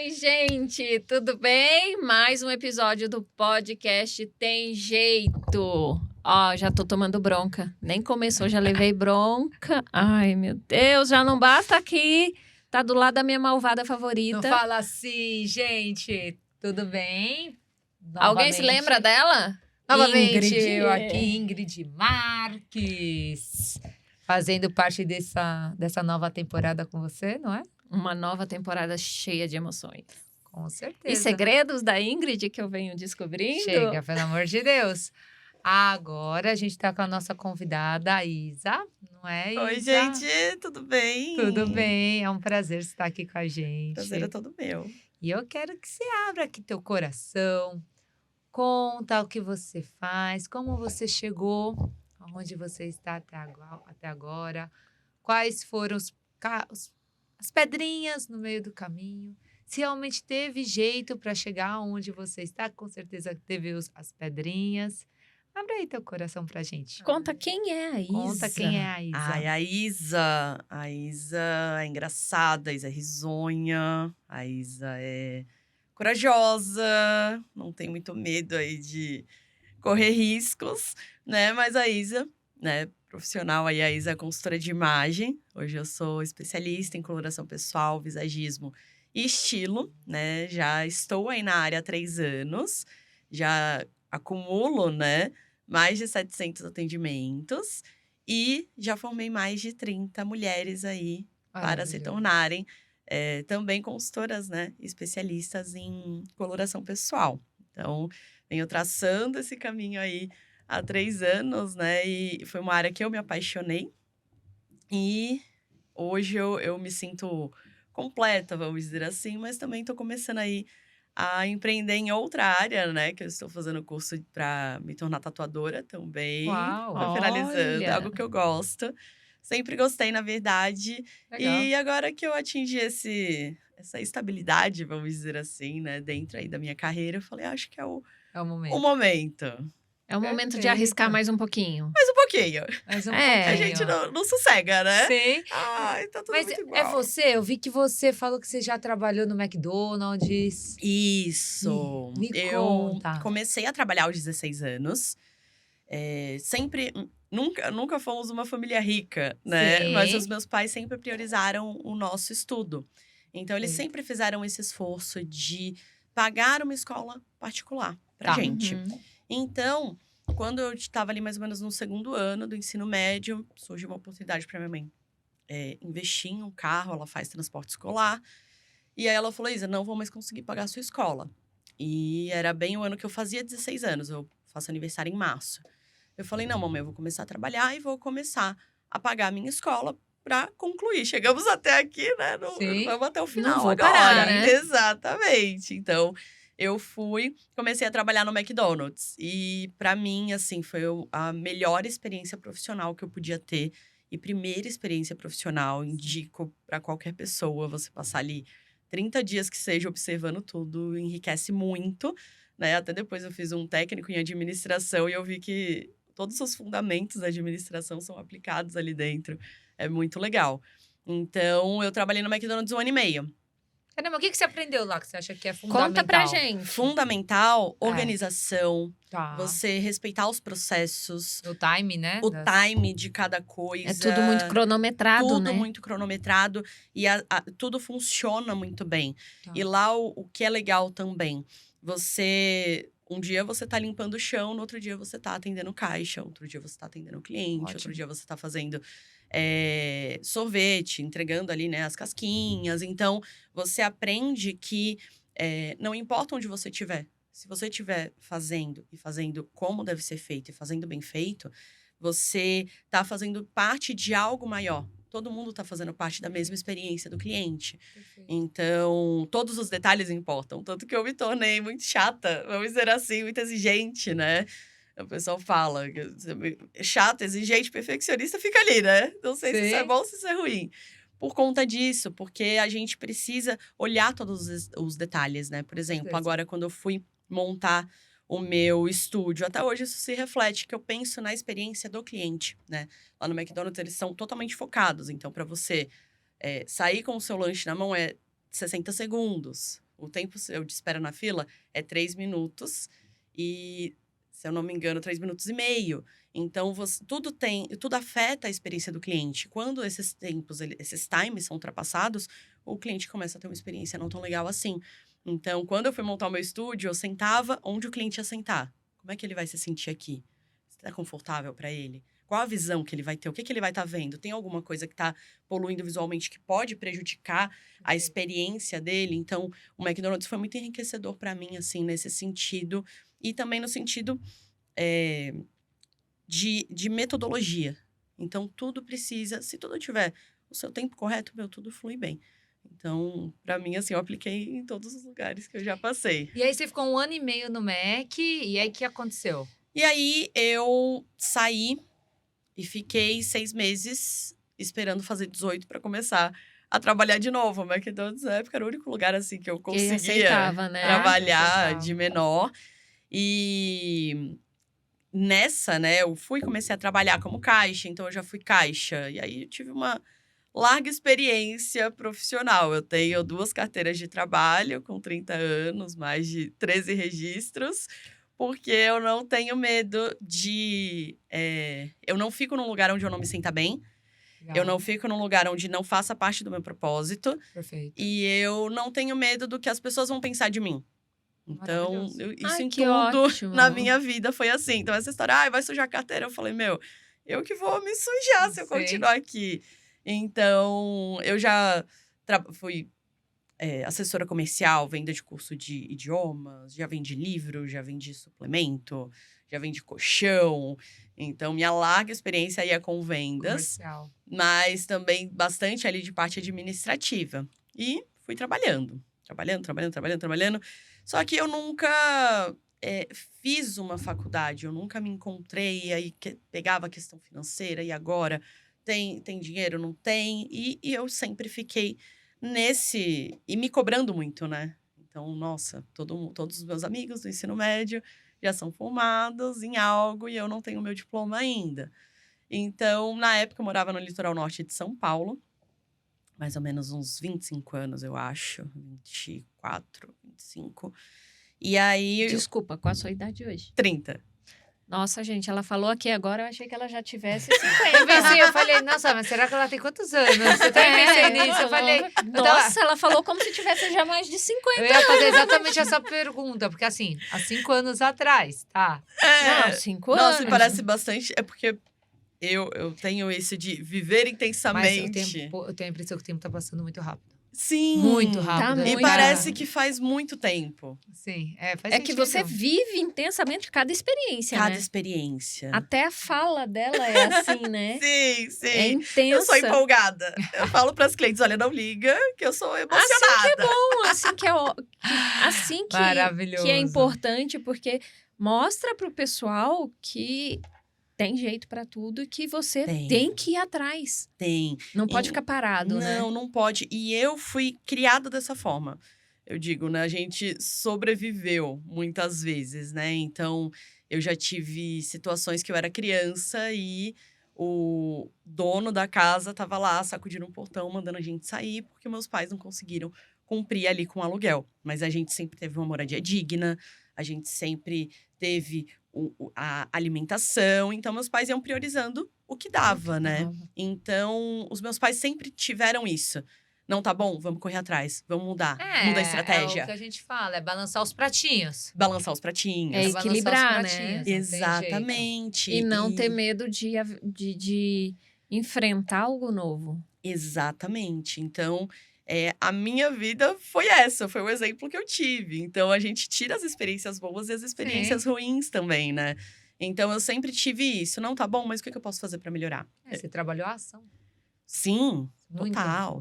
Oi, gente, tudo bem? Mais um episódio do podcast Tem Jeito. Ó, já tô tomando bronca. Nem começou, já levei bronca. Ai, meu Deus, já não basta aqui. Tá do lado da minha malvada favorita. Não fala assim, gente. Tudo bem? Alguém se lembra dela? Novamente, Ingrid. eu aqui, Ingrid Marques, fazendo parte dessa nova temporada com você, não é? Uma nova temporada cheia de emoções. Com certeza. E segredos da Ingrid que eu venho descobrindo. Chega, pelo amor de Deus. Agora a gente tá com a nossa convidada, a Isa, não é, Isa? Oi, gente, tudo bem? Tudo bem, é um prazer estar aqui com a gente. Prazer é todo meu. E eu quero que você abra aqui teu coração, conta o que você faz, como você chegou, aonde você está até agora, quais foram as pedrinhas no meio do caminho, se realmente teve jeito para chegar onde você está, com certeza teve as pedrinhas. Abre aí teu coração pra gente. Conta quem é a Isa. Conta quem é a Isa. Ai, a Isa é engraçada, a Isa é risonha, a Isa é corajosa, não tem muito medo aí de correr riscos, né? Mas a Isa, né, profissional aí, a Isa é consultora de imagem. Hoje eu sou especialista em coloração pessoal, visagismo e estilo, né? Já estou aí na área há 3 anos, já acumulo, né, mais de 700 atendimentos e já formei mais de 30 mulheres aí para se tornarem também consultoras, né, especialistas em coloração pessoal. Então, venho traçando esse caminho aí há 3 anos, né, e foi uma área que eu me apaixonei e hoje eu me sinto completa, vamos dizer assim, mas também estou começando aí a empreender em outra área, né? Que eu estou fazendo curso para me tornar tatuadora também. Uau! Tô finalizando, Olha! algo que eu gosto. Sempre gostei, na verdade. Legal. E agora que eu atingi essa estabilidade, vamos dizer assim, né? Dentro aí da minha carreira, eu falei, acho que é o momento. momento. É o momento de Perfeito. arriscar mais um pouquinho. Mais um pouquinho. Mais um É. A pouquinho. gente não sossega, né? Sim. Ai, tá tudo Mas muito igual. é você, eu vi que você falou que você já trabalhou no McDonald's. Isso. Me Eu conta. comecei a trabalhar aos 16 anos. Sempre, nunca fomos uma família rica, né? Sim. Mas os meus pais sempre priorizaram o nosso estudo. Então, eles Sim. sempre fizeram esse esforço de pagar uma escola particular pra Tá. gente. Uhum. Então, quando eu estava ali mais ou menos no 2º ano do ensino médio, surgiu uma oportunidade para minha mãe investir em um carro, ela faz transporte escolar. E aí ela falou, Isa, não vou mais conseguir pagar a sua escola. E era bem o ano que eu fazia 16 anos, eu faço aniversário em março. Eu falei, não, mamãe, eu vou começar a trabalhar e vou começar a pagar a minha escola para concluir. Chegamos até aqui, né? Sim. Vamos até o final vou agora. parar, né? Exatamente. Então, eu comecei a trabalhar no McDonald's. E para mim, assim, foi a melhor experiência profissional que eu podia ter. E primeira experiência profissional, indico para qualquer pessoa você passar ali 30 dias que seja observando tudo, enriquece muito, né? Até depois eu fiz um técnico em administração e eu vi que todos os fundamentos da administração são aplicados ali dentro. É muito legal. Então, eu trabalhei no McDonald's 1 ano e meio. Caramba, o que você aprendeu lá que você acha que é fundamental? Conta pra gente. Fundamental, organização, Tá. você respeitar os processos, O time, né? o time de cada coisa. É tudo muito cronometrado, Tudo né? muito cronometrado e tudo funciona muito bem. Tá. E lá o que é legal também, um dia você tá limpando o chão, no outro dia você tá atendendo caixa, outro dia você tá atendendo o cliente, Ótimo. outro dia você tá fazendo sorvete, entregando ali, né, as casquinhas. Então, você aprende que não importa onde você estiver, se você estiver fazendo e fazendo como deve ser feito e fazendo bem feito, você tá fazendo parte de algo maior. Todo mundo tá fazendo parte da mesma experiência do cliente. Perfeito. Então, todos os detalhes importam. Tanto que eu me tornei muito chata, vamos dizer assim, muito exigente, né? O pessoal fala que chata, exigente, perfeccionista, fica ali, né? Não sei se isso é Sim. bom ou se isso é ruim. Por conta disso, porque a gente precisa olhar todos os detalhes, né? Por exemplo, certeza. agora quando eu fui montar o meu estúdio, até hoje isso se reflete, que eu penso na experiência do cliente, né? Lá no McDonald's eles são totalmente focados, então para você sair com o seu lanche na mão 60 segundos. O tempo de espera na fila é 3 minutos e, se eu não me engano, 3 minutos e meio. Então, tudo afeta a experiência do cliente. Quando esses times são ultrapassados, o cliente começa a ter uma experiência não tão legal assim. Então, quando eu fui montar o meu estúdio, eu sentava onde o cliente ia sentar. Como é que ele vai se sentir aqui? Está confortável para ele? Qual a visão que ele vai ter? O que ele vai estar vendo? Tem alguma coisa que está poluindo visualmente que pode prejudicar a experiência dele? Então, o McDonald's foi muito enriquecedor para mim, assim, nesse sentido. E também no sentido de metodologia. Então, tudo precisa... Se tudo tiver o seu tempo correto, tudo flui bem. Então, para mim, assim, eu apliquei em todos os lugares que eu já passei. E aí, você ficou 1 ano e meio no Mac, e aí, o que aconteceu? E aí, eu saí e fiquei 6 meses esperando fazer 18 para começar a trabalhar de novo. O McDonald's, na época, era o único lugar, assim, que eu conseguia aceitava, né? trabalhar de menor. E nessa, né, eu comecei a trabalhar como caixa, então eu já fui caixa. E aí, eu tive uma larga experiência profissional. Eu tenho 2 carteiras de trabalho com 30 anos, mais de 13 registros, porque eu não tenho medo de... eu não fico num lugar onde eu não me sinta bem. Legal. Eu não fico num lugar onde não faça parte do meu propósito. Perfeito. E eu não tenho medo do que as pessoas vão pensar de mim. Então, isso em que tudo ótimo. na minha vida foi assim. Então, essa história, vai sujar a carteira. Eu falei, eu que vou me sujar se eu continuar aqui. Então, eu já fui assessora comercial, venda de curso de idiomas, já vendi livro, já vendi suplemento, já vendi colchão. Então, minha larga experiência aí é com vendas. Comercial. Mas também bastante ali de parte administrativa. E fui trabalhando. Só que eu nunca fiz uma faculdade, eu nunca me encontrei, aí pegava a questão financeira, e agora tem dinheiro, não tem? E eu sempre fiquei e me cobrando muito, né? Então, nossa, todos os meus amigos do ensino médio já são formados em algo e eu não tenho meu diploma ainda. Então, na época, eu morava no litoral norte de São Paulo, mais ou menos uns 25 anos, eu acho, 24, 25. E aí... Desculpa, qual a sua idade hoje? 30. Nossa, gente, ela falou aqui agora, eu achei que ela já tivesse Eu 50. pensei, eu falei, nossa, mas será que ela tem quantos anos? Eu também pensei nisso, eu falei... Nossa, ela falou como se tivesse já mais de 50. Eu ia fazer exatamente essa pergunta, porque assim, há 5 anos atrás, tá? Não, 5 anos. Nossa, parece bastante... É porque eu tenho isso de viver Mas intensamente. eu tenho a impressão que o tempo tá passando muito rápido. Sim. Muito rápido. Tá E muito parece rápido. que faz muito tempo. Sim, faz É que sentido. você vive intensamente cada experiência, Cada né? experiência. Até a fala dela é assim, né? Sim, sim. É intensa. Eu sou empolgada. Eu falo para as clientes, olha, não liga, que eu sou emocionada. Assim que Maravilhoso. é importante, porque mostra pro pessoal que tem jeito pra tudo e que você tem que ir atrás. Tem. Não pode ficar parado, né? Não pode. E eu fui criada dessa forma. Eu digo, né? A gente sobreviveu muitas vezes, né? Então, eu já tive situações que eu era criança e o dono da casa estava lá sacudindo um portão, mandando a gente sair, porque meus pais não conseguiram cumprir ali com o aluguel. Mas a gente sempre teve uma moradia digna, a gente sempre teve a alimentação. Então, meus pais iam priorizando o que dava, né? Então, os meus pais sempre tiveram isso. Não tá bom? Vamos correr atrás. Vamos mudar. Muda a estratégia. É o que a gente fala, é balançar os pratinhos. Balançar os pratinhos. É equilibrar, né? Exatamente. E não ter medo de enfrentar algo novo. Exatamente. Então, a minha vida foi essa. Foi o exemplo que eu tive. Então, a gente tira as experiências boas e as experiências ruins também, né? Então, eu sempre tive isso. Não tá bom, mas o que eu posso fazer para melhorar? Você trabalhou a ação. Sim, Muito.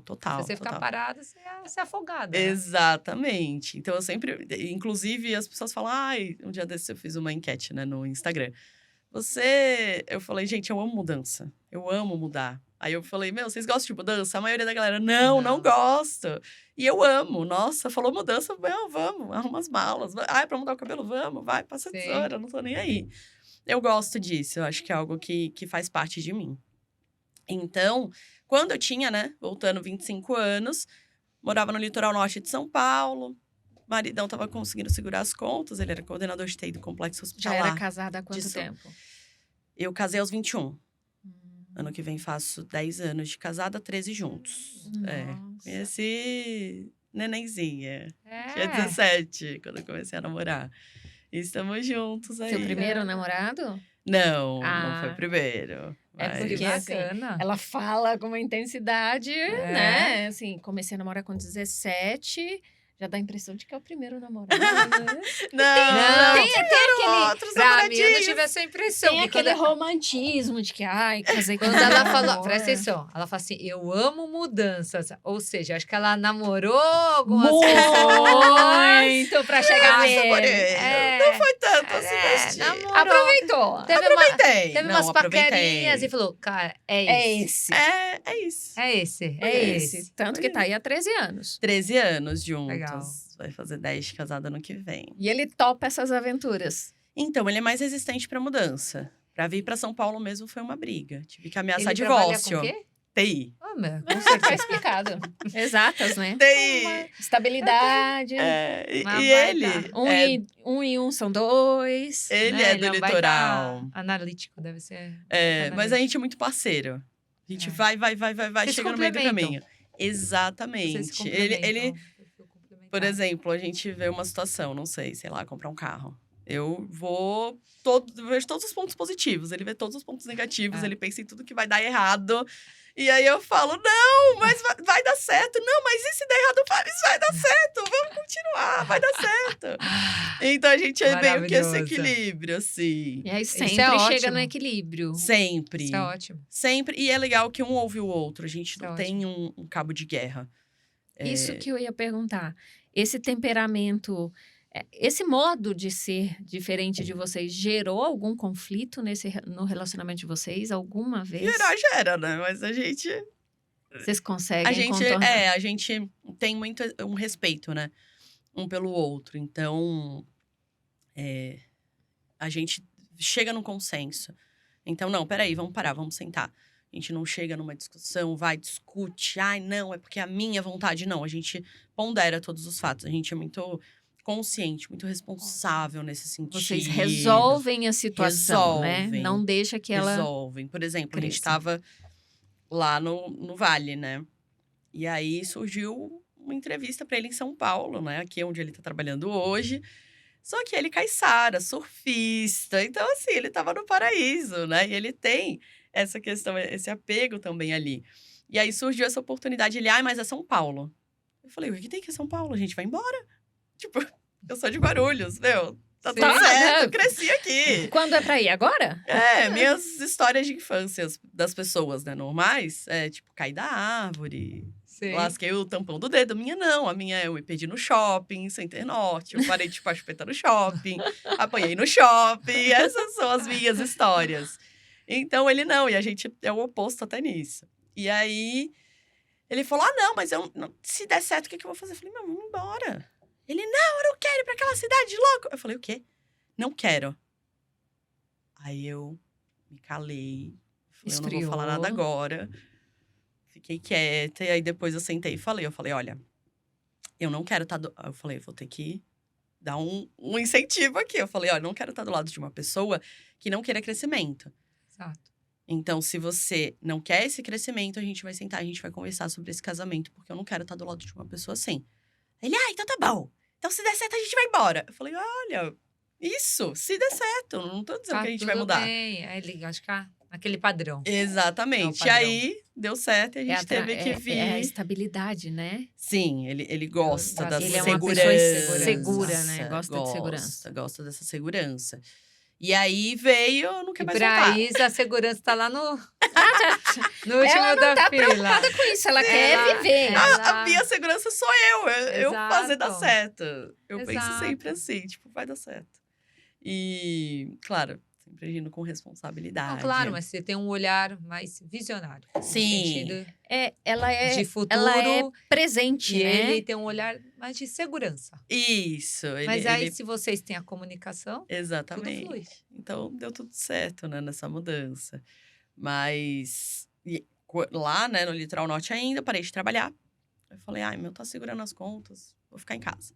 total. Se você ficar parada, você é afogada. Né? Exatamente. Então, eu sempre... Inclusive, as pessoas falam... um dia desses eu fiz uma enquete, né, no Instagram. Eu falei, gente, eu amo mudança. Eu amo mudar. Aí eu falei, vocês gostam de mudança? A maioria da galera, não gosto. E eu amo. Nossa, falou mudança, vamos, arruma as malas. É pra mudar o cabelo? Vamos, vai, passa a tesoura, não tô nem aí. Eu gosto disso, eu acho que é algo que faz parte de mim. Então, quando eu tinha, né, voltando 25 anos, Morava no litoral norte de São Paulo. O maridão tava conseguindo segurar as contas. Ele era coordenador de TI do Complexo Já Hospitalar. era casada há quanto disso. tempo? Eu casei aos 21. Ano que vem faço 10 anos de casada, 13 juntos. Nossa. Conheci nenenzinha. Tinha É. 17 quando eu comecei a namorar. E estamos juntos aí. Seu primeiro namorado? Não, Ah. não foi o primeiro. É mas- Que porque, assim, bacana. Ela fala com uma intensidade, né? Assim, comecei a namorar com 17, já dá a impressão de que é o primeiro namorado, né? Não, tem aquele, outros Pra mim, eu não namoradinhos. tive essa impressão. tem porque aquele quando- romantismo de que, ai, casei com Quando meu ela falou, amor. presta atenção, ela fala assim, eu amo mudanças. Ou seja, acho que ela namorou algumas pessoas. Muito pra chegar Nossa, nele. Moreira, não foi tanto assim, mas namorou. Aproveitou. Aproveitei. Teve Não, umas aproveitei. paquerinhas e falou, cara, é É esse. esse. É isso. É esse. É esse. Tanto que tá aí há 13 anos. 13 anos juntos. Legal. Vai fazer 10 de casada ano que vem. E ele topa essas aventuras. Então, ele é mais resistente pra mudança. Pra vir pra São Paulo mesmo foi uma briga. Tive que ameaçar Ele trabalha divórcio. com o quê? TI. Ah, meu, com Tá certeza. explicado. Exatas, né? TI. Estabilidade. E Uma ele. baita- Um e um são dois. Ele Né? é do um baita litoral. analítico, deve ser. Mas a gente é muito parceiro. A gente É. vai, Vocês chega no meio do complementam. caminho. Vocês Exatamente. se Ele, complementam, perfil complementar. por exemplo, a gente vê uma situação, não sei lá, comprar um carro. Eu vejo todos os pontos positivos, ele vê todos os pontos negativos, É. ele pensa em tudo que vai dar errado. E aí eu falo, não, mas vai dar certo. Não, mas e se der errado, isso vai dar certo. Vamos continuar, vai dar certo. Então a gente é meio que esse Maravilhoso. equilíbrio, assim. E aí sempre é chega ótimo. no equilíbrio. Sempre. Isso é ótimo. Sempre. E é legal que um ouve o outro. A gente Isso é não tem um cabo de guerra. Isso que eu ia perguntar. Esse temperamento, esse modo de ser diferente de vocês, gerou algum conflito no relacionamento de vocês alguma vez? Gera, né? Mas a gente Vocês conseguem A gente, contornar? a gente tem muito um respeito, né? Um pelo outro. Então, a gente chega num consenso. Então, não, peraí, vamos parar, vamos sentar. A gente não chega numa discussão, vai, discute. Ai, não, é porque é a minha vontade. Não, a gente pondera todos os fatos. A gente é muito consciente, muito responsável nesse sentido. Vocês resolvem a situação, Resolvem. né? Não deixa que ela... Resolvem. Por exemplo, a gente cresça. tava lá no Vale, né? E aí surgiu uma entrevista para ele em São Paulo, né? Aqui é onde ele tá trabalhando hoje. Só que ele caiçara, surfista. Então, assim, ele tava no paraíso, né? E ele tem essa questão, esse apego também ali. E aí surgiu essa oportunidade. Ele, mas é São Paulo. Eu falei, o que tem que é São Paulo? A gente vai embora. Tipo, eu sou de Guarulhos, meu. Tá Sim. tudo certo, Né? cresci aqui. Quando é pra ir? Agora? Minhas histórias de infância das pessoas, né, normais, tipo, cair da árvore, Sim. lasquei o tampão do dedo. A minha não, a minha eu me perdi no shopping, Center Norte, eu parei de chupar chupeta no shopping, apanhei no shopping, essas são as minhas histórias. Então, ele não, e a gente é o oposto até nisso. E aí, ele falou, não, mas se der certo, o que eu vou fazer? Eu falei, vamos embora. Ele, não, eu não quero ir pra aquela cidade louca. Eu falei, o quê? Não quero. Aí eu me calei. Falei, eu não vou falar nada Esfriou. agora. Fiquei quieta. E aí depois eu sentei e falei. Eu falei, olha, eu não quero estar... Eu falei, eu vou ter que dar um incentivo aqui. Eu falei, olha, eu não quero estar do lado de uma pessoa que não queira crescimento. Exato. Então, se você não quer esse crescimento, a gente vai sentar, a gente vai conversar sobre esse casamento. Porque eu não quero estar do lado de uma pessoa assim. Ele, então tá bom. Então, se der certo, a gente vai embora. Eu falei, olha, isso, se der certo. Eu não tô dizendo que a gente vai tudo mudar. Bem. Aí ele, acho que aquele padrão. Exatamente. É o E padrão. aí, deu certo e a gente teve que vir. É a estabilidade, né? Sim, ele gosta da Ele é segurança. uma pessoa segura, né? Gosta de segurança. Gosta dessa segurança. E aí veio, eu não E quero mais pra voltar. Isa, a segurança tá lá no último Ela não da tá fila. preocupada com isso, ela quer viver. A minha segurança sou eu fazer dar Exato. certo. Eu penso Exato. sempre assim, tipo, vai dar certo. E, claro, sempre agindo com responsabilidade. Não, claro, mas você tem um olhar mais visionário. No Sim. sentido Ela é, de futuro. ela é presente, E né? ele tem um olhar mais de segurança. Isso. Mas aí, ele... se vocês têm a comunicação, tudo Exatamente. flui. Então, deu tudo certo, né, nessa mudança. Mas lá, né, no Litoral Norte ainda, parei de trabalhar. Eu falei, ai, meu, tá segurando as contas, vou ficar em casa.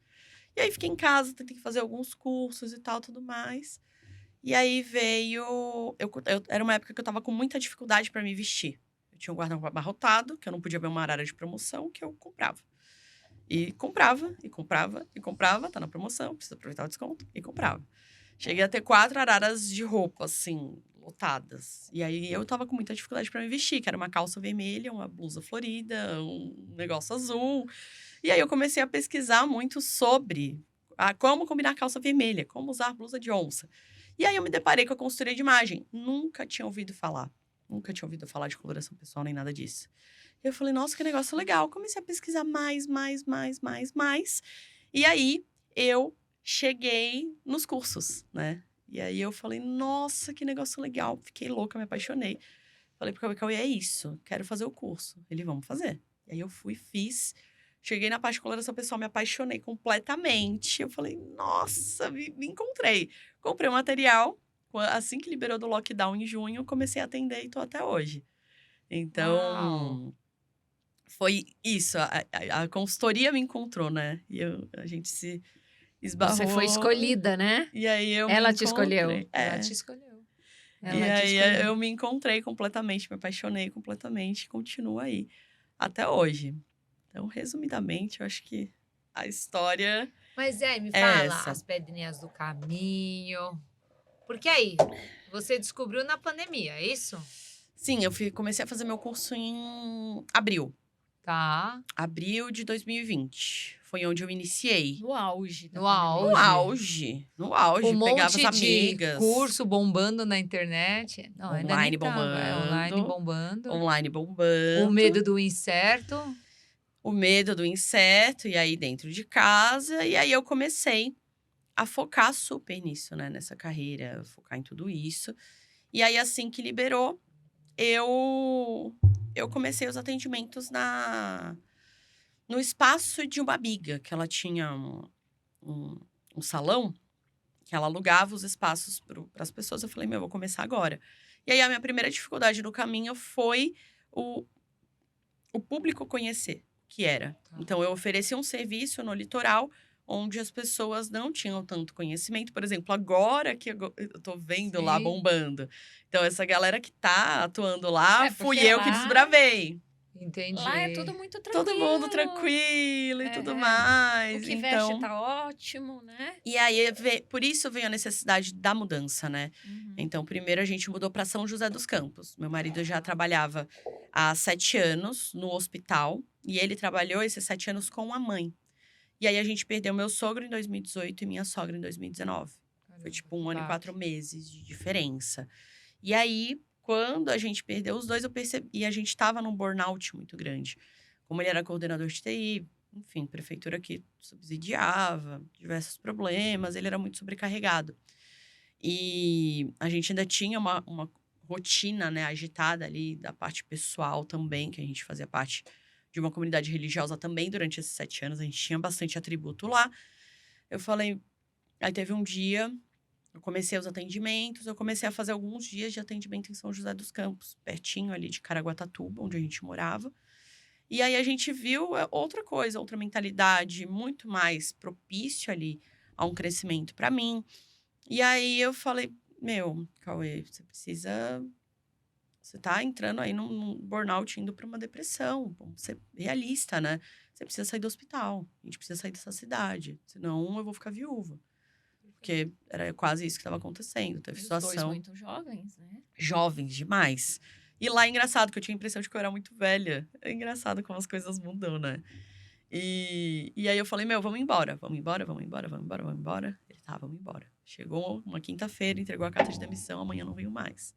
E aí fiquei em casa, tentei fazer alguns cursos e tal, tudo mais. E aí veio... era uma época que eu tava com muita dificuldade para me vestir. Eu tinha um guarda-roupa abarrotado, que eu não podia ver uma arara de promoção, que eu comprava. E comprava, e comprava, e comprava. Tá na promoção, precisa aproveitar o desconto. E comprava. Cheguei a ter 4 araras de roupa, assim, lotadas. E aí eu tava com muita dificuldade para me vestir, que era uma calça vermelha, uma blusa florida, um negócio azul. E aí eu comecei a pesquisar muito sobre como combinar calça vermelha, como usar blusa de onça. E aí eu me deparei com a consultoria de imagem. Nunca tinha ouvido falar. Nunca tinha ouvido falar de coloração pessoal nem nada disso. Eu falei, nossa, que negócio legal. Comecei a pesquisar mais. E aí eu cheguei nos cursos, né? E aí eu falei, nossa, que negócio legal. Fiquei louca, me apaixonei. Falei pro Cauê, é isso, quero fazer o curso. Ele, vamos fazer. E aí eu fui, fiz. Cheguei na parte de coloração pessoal, me apaixonei completamente. Eu falei, nossa, me encontrei. Comprei o material. Assim que liberou do lockdown em junho, comecei a atender e tô até hoje. Então, Uau. foi isso. A consultoria me encontrou, né? E a gente se esbarrou. Você foi escolhida, né? E aí eu Ela me te escolheu. encontrei. Ela te escolheu. E Ela te aí escolheu. eu me encontrei completamente, me apaixonei completamente e continuo aí até hoje. Então, resumidamente, eu acho que a história Mas me é fala essa. as pedrinhas do caminho. Porque aí, você descobriu na pandemia, é isso? Sim, eu comecei a fazer meu curso em abril. Tá. Abril de 2020. Foi onde eu iniciei. No auge da No pandemia. No auge. auge. No auge. Um Pegava monte as de amigas. curso bombando na internet. Não, ainda Online nem tava. Online bombando. bombando. Online O bombando. medo do incerto. O medo do inseto, e aí dentro de casa. E aí eu comecei a focar super nisso, né? Nessa carreira, focar em tudo isso. E aí, assim que liberou, eu comecei os atendimentos no espaço de uma amiga, que ela tinha um salão, que ela alugava os espaços para as pessoas. Eu falei, meu, eu vou começar agora. E aí, a minha primeira dificuldade no caminho foi o público conhecer o que era. Tá. Então, eu oferecia um serviço no litoral, onde as pessoas não tinham tanto conhecimento. Por exemplo, agora que eu tô vendo lá Sim. bombando. Então, essa galera que tá atuando lá, É, fui porque eu que lá- desbravei. Entendi. Lá é tudo muito tranquilo. Todo mundo tranquilo e tudo É. mais. O que Então, veste tá ótimo, né? e aí, por isso veio a necessidade da mudança, né? Uhum. Então, primeiro a gente mudou para São José dos Campos. Meu marido já trabalhava há 7 anos no hospital. E ele trabalhou esses 7 anos com a mãe. E aí, a gente perdeu meu sogro em 2018 e minha sogra em 2019. Foi tipo 1 ano e 4 meses de diferença. E aí, quando a gente perdeu os dois, eu percebi... E a gente estava num burnout muito grande. Como ele era coordenador de TI, enfim, prefeitura que subsidiava, diversos problemas, ele era muito sobrecarregado. E a gente ainda tinha uma rotina, né, agitada ali da parte pessoal também, que a gente fazia parte de uma comunidade religiosa também durante esses 7 anos, a gente tinha bastante atributo lá. Eu falei, aí teve um dia, eu comecei os atendimentos, eu comecei a fazer alguns dias de atendimento em São José dos Campos, pertinho ali de Caraguatatuba, onde a gente morava. E aí a gente viu outra coisa, outra mentalidade, muito mais propício ali a um crescimento para mim. E aí eu falei, meu, Cauê, você precisa... Você tá entrando aí num burnout, indo para uma depressão. Vamos ser realista, né? Você precisa sair do hospital. A gente precisa sair dessa cidade. Senão eu vou ficar viúva. Porque era quase isso que estava acontecendo. Teve Os dois situação... muito jovens, né? Jovens demais. E lá é engraçado, que eu tinha a impressão de que eu era muito velha. É engraçado como as coisas mudam, né? E aí eu falei, meu, vamos embora. Vamos embora. Ele, tá, vamos embora. Chegou uma quinta-feira, entregou a carta de demissão, amanhã não veio mais.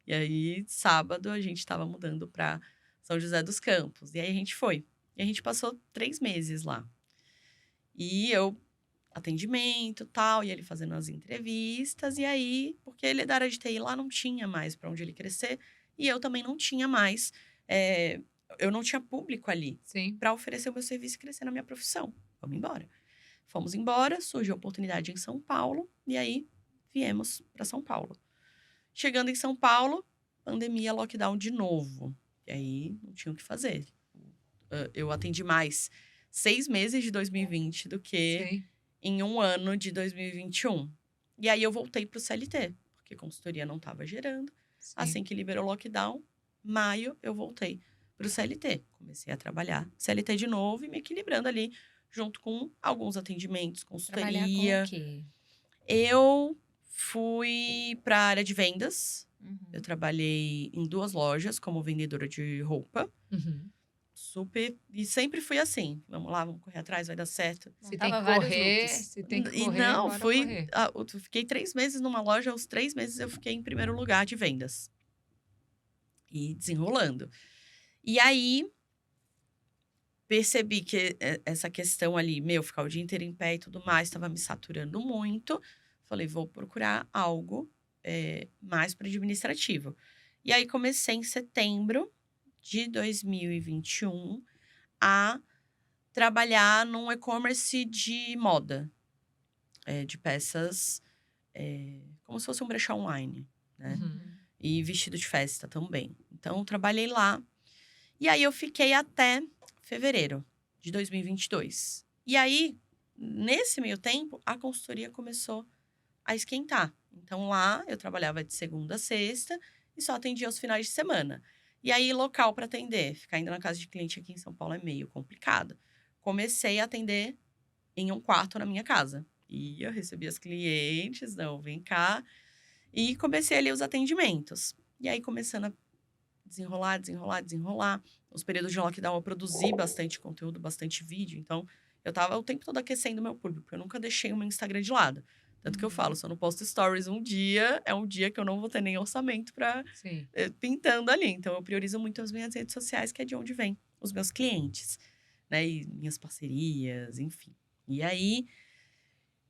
E aí, sábado, a gente tava mudando pra São José dos Campos. E aí a gente foi. E a gente passou 3 meses lá. E eu, atendimento e tal, e ele fazendo as entrevistas. E aí, porque ele é da área de TI, lá não tinha mais pra onde ele crescer. E eu também não tinha mais, eu não tinha público ali Sim. para oferecer o meu serviço e crescer na minha profissão. Vamos embora. Fomos embora, surgiu a oportunidade em São Paulo, e aí viemos para São Paulo. Chegando em São Paulo, pandemia, lockdown de novo. E aí não tinha o que fazer. eu atendi mais 6 meses de 2020 do que Sim. em um ano de 2021. E aí eu voltei para o CLT, porque consultoria não estava gerando. Sim. Assim que liberou o lockdown, maio, eu voltei para o CLT. Comecei a trabalhar CLT de novo e me equilibrando ali, junto com alguns atendimentos, Trabalhar com consultoria. o quê? Eu fui para a área de vendas. Uhum. Eu trabalhei em 2 lojas como vendedora de roupa. Uhum. Super. E sempre fui assim. Vamos lá, vamos correr atrás, vai dar certo. Se tem que Montava vários correr, looks. se tem que E correr, não, bora fui. correr. Eu fiquei 3 meses numa loja, aos 3 meses eu fiquei em primeiro lugar de vendas. E desenrolando. E aí, percebi que essa questão ali, ficar o dia inteiro em pé e tudo mais, estava me saturando muito. Falei, vou procurar algo mais para administrativo. E aí, comecei em setembro de 2021 a trabalhar num e-commerce de moda. De peças, como se fosse um brechó online, né? Uhum. E vestido de festa também. Então, trabalhei lá. E aí, eu fiquei até fevereiro de 2022. E aí, nesse meio tempo, a consultoria começou a esquentar. Então, lá, eu trabalhava de segunda a sexta e só atendia aos finais de semana. E aí, local para atender. Ficar indo na casa de cliente aqui em São Paulo é meio complicado. Comecei a atender em um quarto na minha casa. E eu recebia as clientes, não, vem cá. E comecei ali os atendimentos. E aí, começando a desenrolar. Os períodos de lockdown eu produzi bastante conteúdo, bastante vídeo. Então, eu tava o tempo todo aquecendo o meu público. Porque eu nunca deixei o meu Instagram de lado. Tanto que eu falo, se eu não posto stories um dia, é um dia que eu não vou ter nem orçamento pra Sim. pintando ali. Então, eu priorizo muito as minhas redes sociais, que é de onde vem os meus clientes, né? E minhas parcerias, enfim. E aí,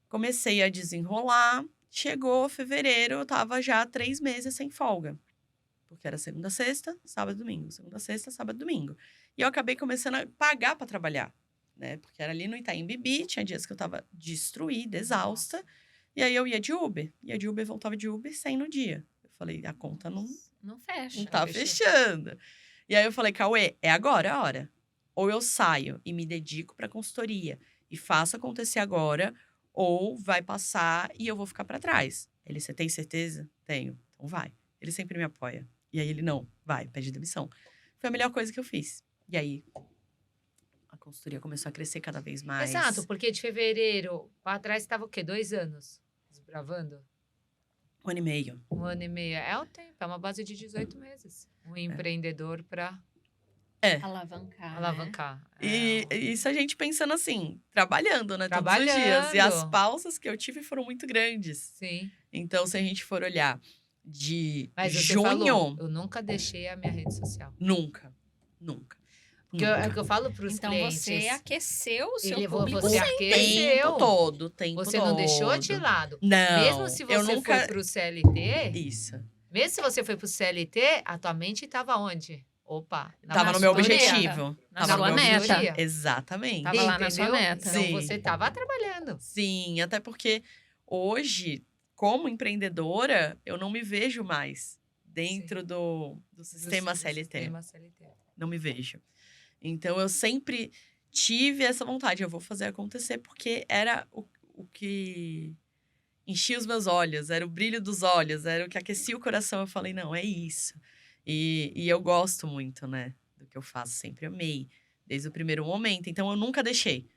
comecei a desenrolar. Chegou fevereiro, eu tava já 3 meses sem folga. Porque era segunda, sexta, sábado, domingo. Segunda, sexta, sábado, domingo. E eu acabei começando a pagar para trabalhar, né? Porque era ali no Itaim Bibi, tinha dias que eu tava destruída, exausta. Nossa. E aí eu ia de Uber. Ia de Uber, voltava de Uber sem no dia. Eu falei, a conta não fecha. não tá Fechou. fechando. E aí eu falei, Cauê, é agora a hora. Ou eu saio e me dedico pra consultoria e faço acontecer agora, ou vai passar e eu vou ficar pra trás. Ele, você tem certeza? Tenho. Então vai. Ele sempre me apoia. E aí ele, não, vai, pede demissão. Foi a melhor coisa que eu fiz. E aí, a consultoria começou a crescer cada vez mais. Exato, porque de fevereiro para trás estava o quê? 2 anos desbravando? 1 ano e meio. 1 ano e meio. É o tempo, é uma base de 18 meses. Um empreendedor para Alavancar. Né? alavancar. E isso a gente pensando assim, trabalhando, né? Todos os dias. Trabalhando. E as pausas que eu tive foram muito grandes. Sim. Então, se a gente for olhar de Mas você junho... falou, eu nunca deixei a minha rede social. Nunca. Porque é o que eu falo para os Então clientes. você aqueceu o seu Ele- público. você O aqueceu. tempo todo, Você não deixou de lado. Não. Mesmo se eu você nunca... for pro CLT, Isso. mesmo se você foi pro CLT, a tua mente estava onde? Opa, Tava na no meu sua objetivo. Na Tava sua no meu meta. objetivo. Exatamente. Tava lá na sua Entendeu? meta. Então Sim. você tava trabalhando. Sim, até porque hoje, como empreendedora, eu não me vejo mais dentro do sistema Do CLT. sistema CLT. Não me vejo. Então, eu sempre tive essa vontade. Eu vou fazer acontecer porque era o que enchia os meus olhos. Era o brilho dos olhos. Era o que aquecia o coração. Eu falei, não, é isso. E eu gosto muito, né? Do que eu faço. Sempre amei. Desde o primeiro momento. Então, eu nunca deixei.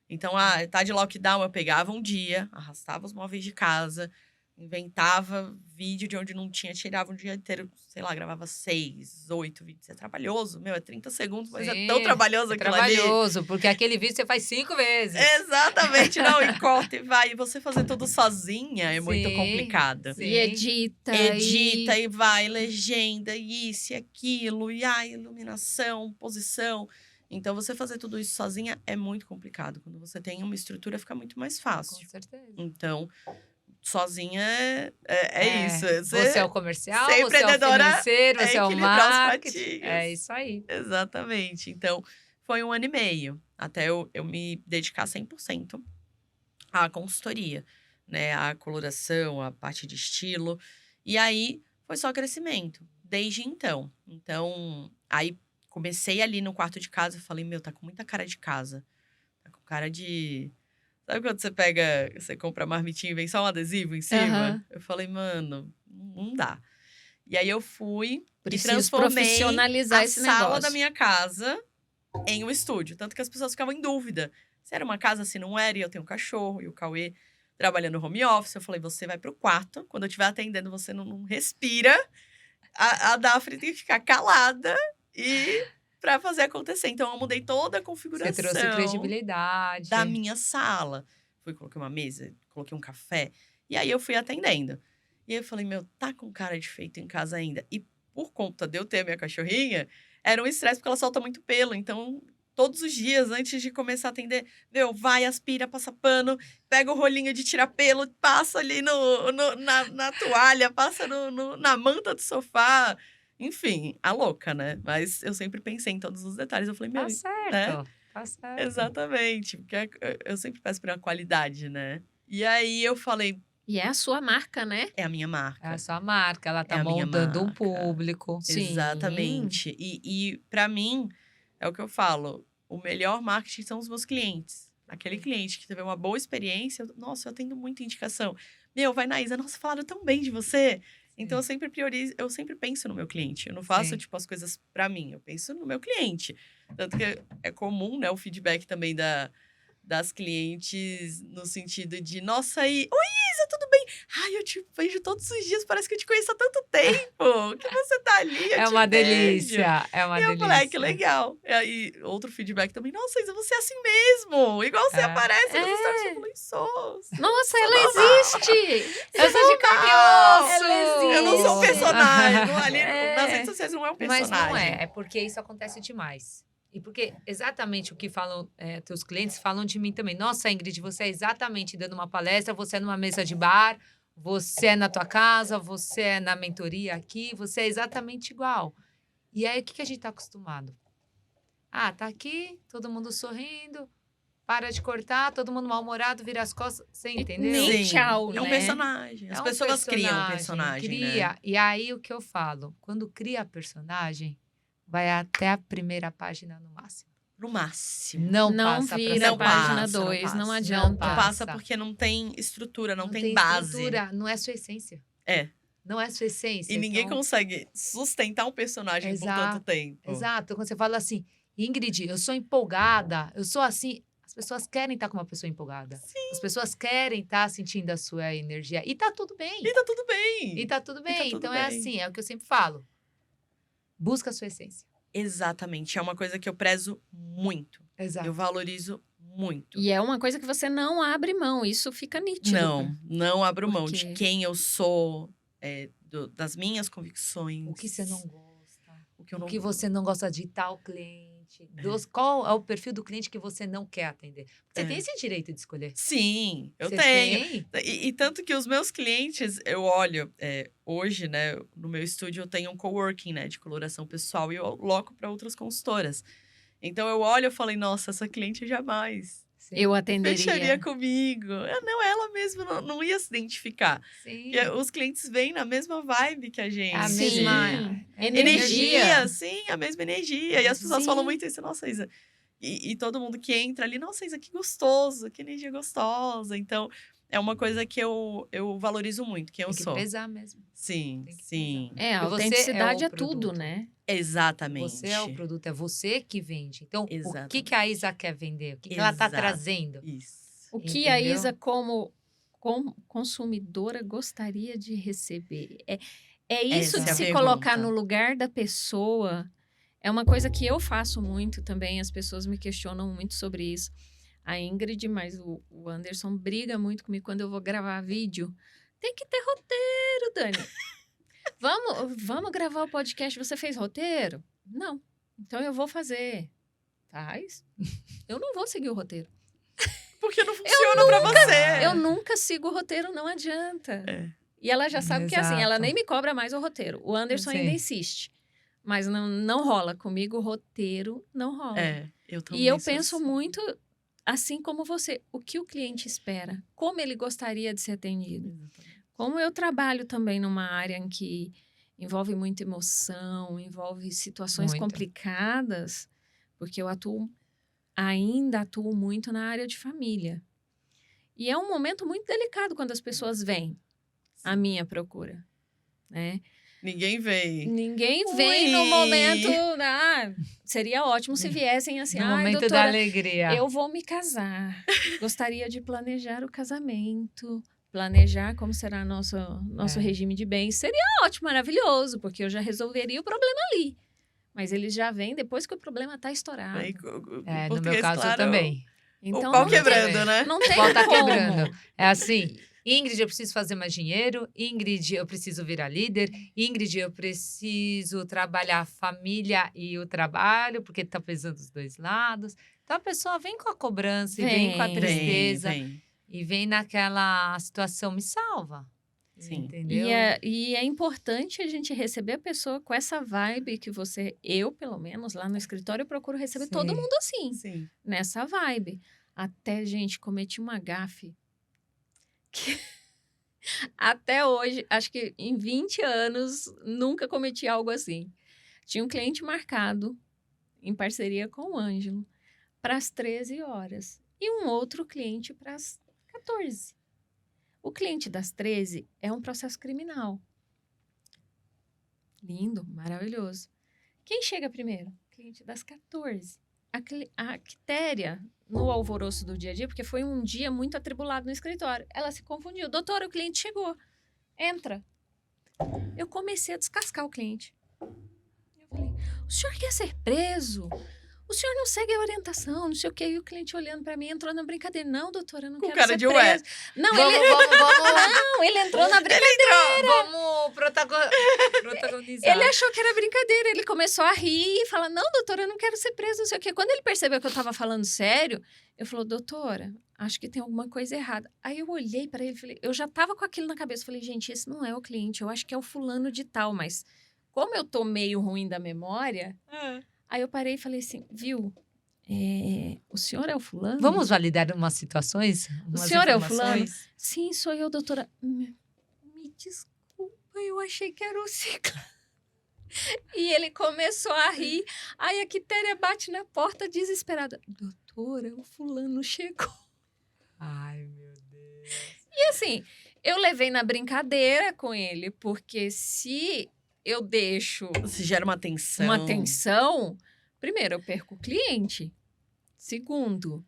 Então, tá de lockdown. Eu pegava um dia, arrastava os móveis de casa, inventava vídeo de onde não tinha, tirava um dia inteiro, sei lá, gravava 6, 8 vídeos. É trabalhoso, é 30 segundos, mas é tão Sim, trabalhoso É aquilo ali. trabalhoso, porque aquele vídeo você faz 5 vezes. Exatamente, não, e corta e vai. E você fazer tudo sozinha é muito Sim, complicado. sim. E edita. Edita e vai, legenda, e isso e aquilo, e iluminação, posição. Então, você fazer tudo isso sozinha é muito complicado. Quando você tem uma estrutura, fica muito mais fácil. Com certeza. Então, sozinha é isso. Você é o comercial, ser você é o empreendedora financeiro, você é o equilibrar os marketing. pratinhos. É isso aí. Exatamente. Então, foi 1 ano e meio. Até eu me dedicar 100% à consultoria. Né? A coloração, a parte de estilo. E aí, foi só crescimento. Desde então. Então, aí comecei ali no quarto de casa, eu falei, meu, tá com muita cara de casa. Tá com cara de... Sabe quando você compra marmitinha e vem só um adesivo em cima? Aham. Eu falei, mano, não dá. E aí eu fui e Preciso transformei profissionalizar a esse sala negócio. da minha casa em um estúdio. Tanto que as pessoas ficavam em dúvida. Se era uma casa, se não era, e eu tenho um cachorro, e o Cauê trabalhando no home office. Eu falei, você vai pro quarto, quando eu estiver atendendo, você não respira. A Dafne tem que ficar calada e pra fazer acontecer. Então, eu mudei toda a Você configuração trouxe credibilidade. da minha sala. Coloquei uma mesa, coloquei um café. E aí, eu fui atendendo. E aí, eu falei, meu, tá com cara de feito em casa ainda. E por conta de eu ter a minha cachorrinha, era um estresse, porque ela solta muito pelo. Então, todos os dias, antes de começar a atender, meu, vai, aspira, passa pano, pega o rolinho de tirar pelo, passa ali na toalha, passa na manta do sofá. Enfim, a louca, né? Mas eu sempre pensei em todos os detalhes. Eu falei, meu, Tá certo, né? tá certo. Exatamente. Porque eu sempre peço pra qualidade, né? E aí eu falei, E é a sua marca, né? é a minha marca. É a sua marca, ela tá É a minha moldando um marca. público. Sim. Exatamente. E para mim, é o que eu falo, o melhor marketing são os meus clientes. Aquele cliente que teve uma boa experiência, nossa, eu atendo muita indicação. Meu, vai na Isa, nossa, falaram tão bem de você. Então, eu sempre priorizo, eu sempre penso no meu cliente. Eu não faço, Sim. tipo, as coisas pra mim. Eu penso no meu cliente. Tanto que é comum, né, o feedback também das clientes no sentido de, nossa, oi, Isa, tudo bem? Ai, eu te vejo todos os dias, parece que eu te conheço há tanto tempo. Que você tá ali, eu É te uma vejo. delícia, é uma E eu delícia. falei, ai, que legal. E aí, outro feedback também, nossa, Isa, você é assim mesmo. Igual você aparece nos stories. Eu falei, sou. Nossa, ela normal. existe! Eu sou de carne e normal. osso. Ela Eu não sou um existe. personagem. Ali, É. nas redes sociais não é um Mas personagem. não é porque isso acontece demais. E porque exatamente o que falam teus clientes falam de mim também. Nossa, Ingrid, você é exatamente dando uma palestra, você é numa mesa de bar, você é na tua casa, você é na mentoria aqui, você é exatamente igual. E aí, o que a gente está acostumado? Ah, tá aqui, todo mundo sorrindo, para de cortar, todo mundo mal-humorado, vira as costas, você entendeu? Nem Sim, tchau, é um né? personagem. As É um pessoas criam um personagem, cria. né? E aí, o que eu falo? Quando cria personagem, vai até a primeira página no máximo. No máximo. Não Não passa vira pra a Não página passa, não 2, não passa. adianta. Não Não passa passa. porque não tem estrutura, não tem tem base. estrutura, não é sua essência. É. Não é sua essência. E ninguém então... consegue sustentar um personagem por tanto tempo. Exato. Quando você fala assim, Ingrid, eu sou empolgada, eu sou assim. As pessoas querem estar com uma pessoa empolgada. Sim. As pessoas querem estar sentindo a sua energia. E tá tudo bem. E tá tudo bem. E tá tudo bem. tudo Então bem. é assim, é o que eu sempre falo. Busca a sua essência. Exatamente. É uma coisa que eu prezo muito. Exato. Eu valorizo muito. E é uma coisa que você não abre mão, isso fica nítido. Não abro mão de Porque- quem eu sou, das minhas convicções. O que você não gosta. O que eu O não que você não gosta de tal cliente. Qual é o perfil do cliente que você não quer atender? Você É. tem esse direito de escolher. Sim, eu Você tenho. tem? E tanto que os meus clientes, eu olho, hoje, né, no meu estúdio eu tenho um coworking, né, de coloração pessoal e eu aloco para outras consultoras. Então eu olho e falei, nossa, essa cliente jamais Sim. Eu atenderia. fecharia comigo. Não, ela mesma não ia se identificar. Sim. E os clientes vêm na mesma vibe que a gente. A Sim. mesma Energia. Sim, a mesma energia. E as pessoas Sim. falam muito isso, nossa, Isa. E todo mundo que entra ali, nossa, Isa, que gostoso, que energia gostosa. Então, é uma coisa que eu valorizo muito, quem eu Tem que sou. prezar mesmo. Sim, Tem que sim. prezar. É, a Porque você autenticidade é é, o tudo, produto. né? Exatamente. Você é o produto, é você que vende. Então, o Exatamente. que a Isa quer vender? O que ela está Exato. trazendo? Isso. O que a Entendeu? Isa, como consumidora, gostaria de receber? É isso Essa de é a se pergunta. colocar no lugar da pessoa. É uma coisa que eu faço muito também. As pessoas me questionam muito sobre isso. A Ingrid, mas o Anderson briga muito comigo quando eu vou gravar vídeo. Tem que ter roteiro, Dani. Vamos gravar o podcast. Você fez roteiro? Não. Então eu vou fazer. Faz. Eu não vou seguir o roteiro. Porque não funciona pra você. Eu nunca sigo o roteiro, não adianta. É. E ela já sabe que é assim, ela Exato. nem me cobra mais o roteiro. O Anderson ainda Sim. insiste. Mas não rola. Comigo, o roteiro não rola. Eu também E eu sou penso assim. muito, assim como você, o que o cliente espera? Como ele gostaria de ser atendido? Exatamente. Como eu trabalho também numa área em que envolve muita emoção, envolve situações Muito. complicadas, porque eu ainda atuo muito na área de família. E é um momento muito delicado quando as pessoas vêm à minha procura, né? Ninguém vem. Ninguém vem no Ui. momento... seria ótimo se viessem assim, No ai, momento da doutora, alegria. eu vou me casar. Gostaria de planejar o casamento, planejar como será nosso É. regime de bens. Seria ótimo, maravilhoso, porque eu já resolveria o problema ali. Mas eles já vêm depois que o problema está estourado. Aí, É, no português, meu caso claro, também. Então, o pau não tem- quebrando, né? Não tem O pau tá como. quebrando. É assim, Ingrid, eu preciso fazer mais dinheiro. Ingrid, eu preciso virar líder. Ingrid, eu preciso trabalhar a família e o trabalho, porque tá pesando os dois lados. Então, a pessoa vem com a cobrança e vem com a Vem. tristeza. Vem. E vem naquela situação, me salva. Sim. Entendeu? E é importante a gente receber a pessoa com essa vibe que eu, pelo menos, lá no escritório, eu procuro receber todo Sim. mundo assim, Sim. nessa vibe. Até, gente, cometi uma gafe que até hoje, acho que em 20 anos, nunca cometi algo assim. Tinha um cliente marcado, em parceria com o Ângelo, para as 13 horas. E um outro cliente para as 14. O cliente das 13 é um processo criminal. Lindo, maravilhoso. Quem chega primeiro? Cliente das 14. A Quitéria, no alvoroço do dia a dia, porque foi um dia muito atribulado no escritório, ela se confundiu. Doutora, o cliente chegou. Entra. Eu comecei a descascar o cliente. Eu falei, o senhor quer ser preso? O senhor não segue a orientação, não sei o quê. E o cliente olhando pra mim, entrou na brincadeira. Não, doutora, eu não Com quero cara ser de ué. preso. Não, Vamos, ele, vamos. não, ele entrou na brincadeira. Vamos protagonizar. Ele achou que era brincadeira, ele começou a rir e falar, não, doutora, eu não quero ser preso, não sei o quê. Quando ele percebeu que eu tava falando sério, eu falei, doutora, acho que tem alguma coisa errada. Aí eu olhei para ele e falei, eu já tava com aquilo na cabeça, falei, gente, esse não é o cliente, eu acho que é o fulano de tal, mas como eu tô meio ruim da memória, aí eu parei e falei assim, viu, o senhor é o fulano? Vamos validar umas situações? O senhor é o fulano? Informações. Sim, sou eu, doutora. Me desculpa, eu achei que era o Cicla. E ele começou a rir. Aí a Quitéria bate na porta desesperada. Doutora, o fulano chegou. Ai, meu Deus. E assim, eu levei na brincadeira com ele, porque se eu deixo Se gera uma tensão. uma tensão, primeiro, eu perco o cliente. Segundo,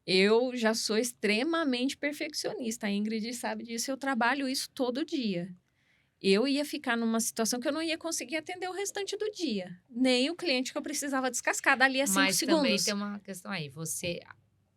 eu já sou extremamente perfeccionista. A Ingrid sabe disso, eu trabalho isso todo dia. Eu ia ficar numa situação que eu não ia conseguir atender o restante do dia. Nem o cliente que eu precisava descascar dali a 5 Mas também segundos. tem uma questão aí. Você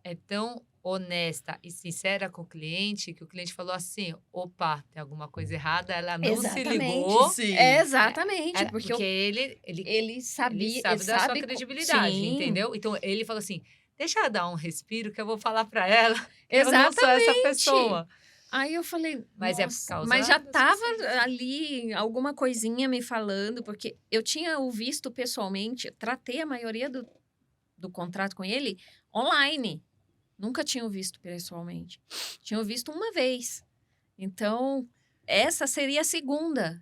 é tão honesta e sincera com o cliente que o cliente falou assim, opa, tem alguma coisa errada, ela não se ligou. Sim. Exatamente, Porque porque ele sabia, ele sabe da sua credibilidade, sim, entendeu? Então, ele falou assim, deixa ela dar um respiro que eu vou falar pra ela que Exatamente. eu não sou essa pessoa. Aí eu falei, Mas é por nossa, causa mas já da tava sinceridade. ali alguma coisinha me falando, porque eu tinha o visto pessoalmente, tratei a maioria do contrato com ele online. Nunca tinha o visto pessoalmente. Tinha o visto uma vez. Então, essa seria a segunda.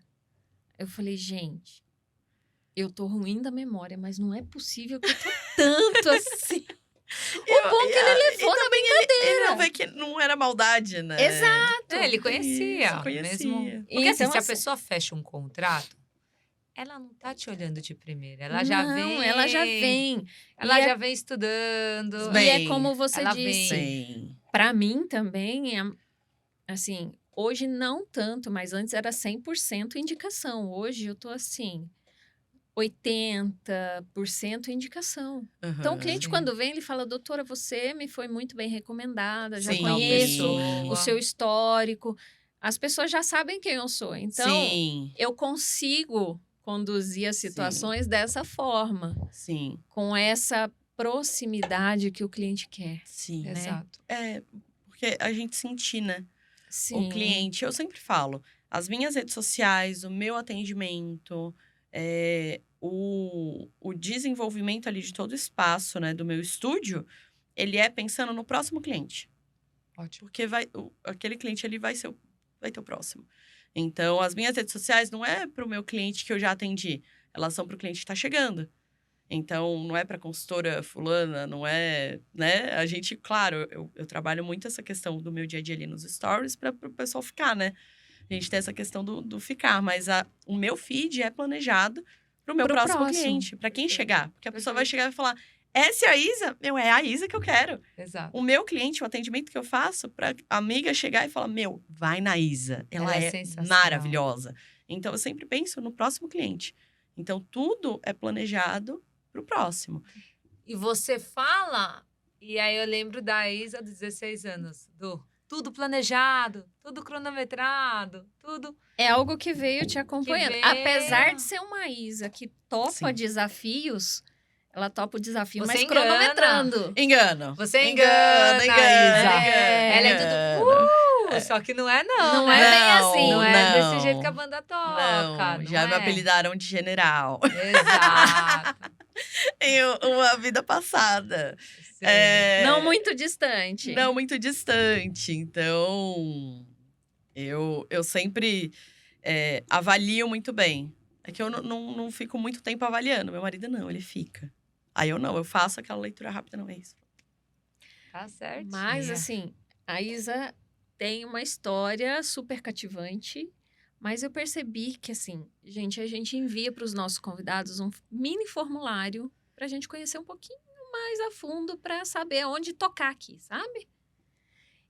Eu falei, gente, eu tô ruim da memória, mas não é possível que eu tô tanto assim. O bom que ele levou na brincadeira. Ele não vê que não era maldade, né? Exato. Ele conhecia. Isso, conhecia. Mesmo. Porque assim, Então, se a assim- pessoa fecha um contrato, ela não tá te olhando de primeira. Ela já Não, vem. ela já vem. Ela E já vem estudando. Bem, E é como você ela disse. Sim. Para mim também, assim, hoje não tanto, mas antes era 100% indicação. Hoje eu tô assim, 80% indicação. Então, o cliente, Sim. quando vem, ele fala, doutora, você me foi muito bem recomendada, já Sim. conheço Pessoa. o seu histórico. As pessoas já sabem quem eu sou. Então, Sim, eu consigo conduzir as situações dessa forma, sim, com essa proximidade que o cliente quer. sim. Exato. É, porque a gente sentir, né? Sim. O cliente, eu sempre falo, as minhas redes sociais, o meu atendimento, o desenvolvimento ali de todo o espaço, né, do meu estúdio, ele é pensando no próximo cliente. Ótimo. Porque aquele cliente ali vai ter o próximo. Então, as minhas redes sociais não é para o meu cliente que eu já atendi. Elas são para o cliente que está chegando. Então, não é para consultora fulana, não é, né? A gente, claro, eu trabalho muito essa questão do meu dia a dia ali nos stories para o pessoal ficar, né? A gente tem essa questão do ficar, mas o meu feed é planejado para o meu próximo cliente, para quem chegar. Porque a pessoa vai chegar e vai falar, essa é a Isa? É a Isa que eu quero. Exato. O meu cliente, o atendimento que eu faço, para a amiga chegar e falar, vai na Isa. Ela é maravilhosa. Então, eu sempre penso no próximo cliente. Então, tudo é planejado para o próximo. E você fala, e aí eu lembro da Isa de 16 anos, tudo planejado, tudo cronometrado, tudo. É algo que veio te acompanhando. veio. Apesar de ser uma Isa que topa Sim. desafios, ela topa o desafio, Você mas engana. cronometrando. Engano. Você engana, Isa. Ela é tudo, só que não é não, Não né? é bem assim. Não é não. desse jeito que a banda toca. Não, já me apelidaram de general. Exato. Em uma vida passada. Sim. Não muito distante. Não muito distante. Então, eu sempre avalio muito bem. É que eu não fico muito tempo avaliando. Meu marido não, ele fica. Aí eu faço aquela leitura rápida, não é isso. Tá certo. Mas, assim, a Isa tem uma história super cativante. Mas eu percebi que, assim, gente, a gente envia para os nossos convidados um mini formulário para a gente conhecer um pouquinho mais a fundo para saber onde tocar aqui, sabe?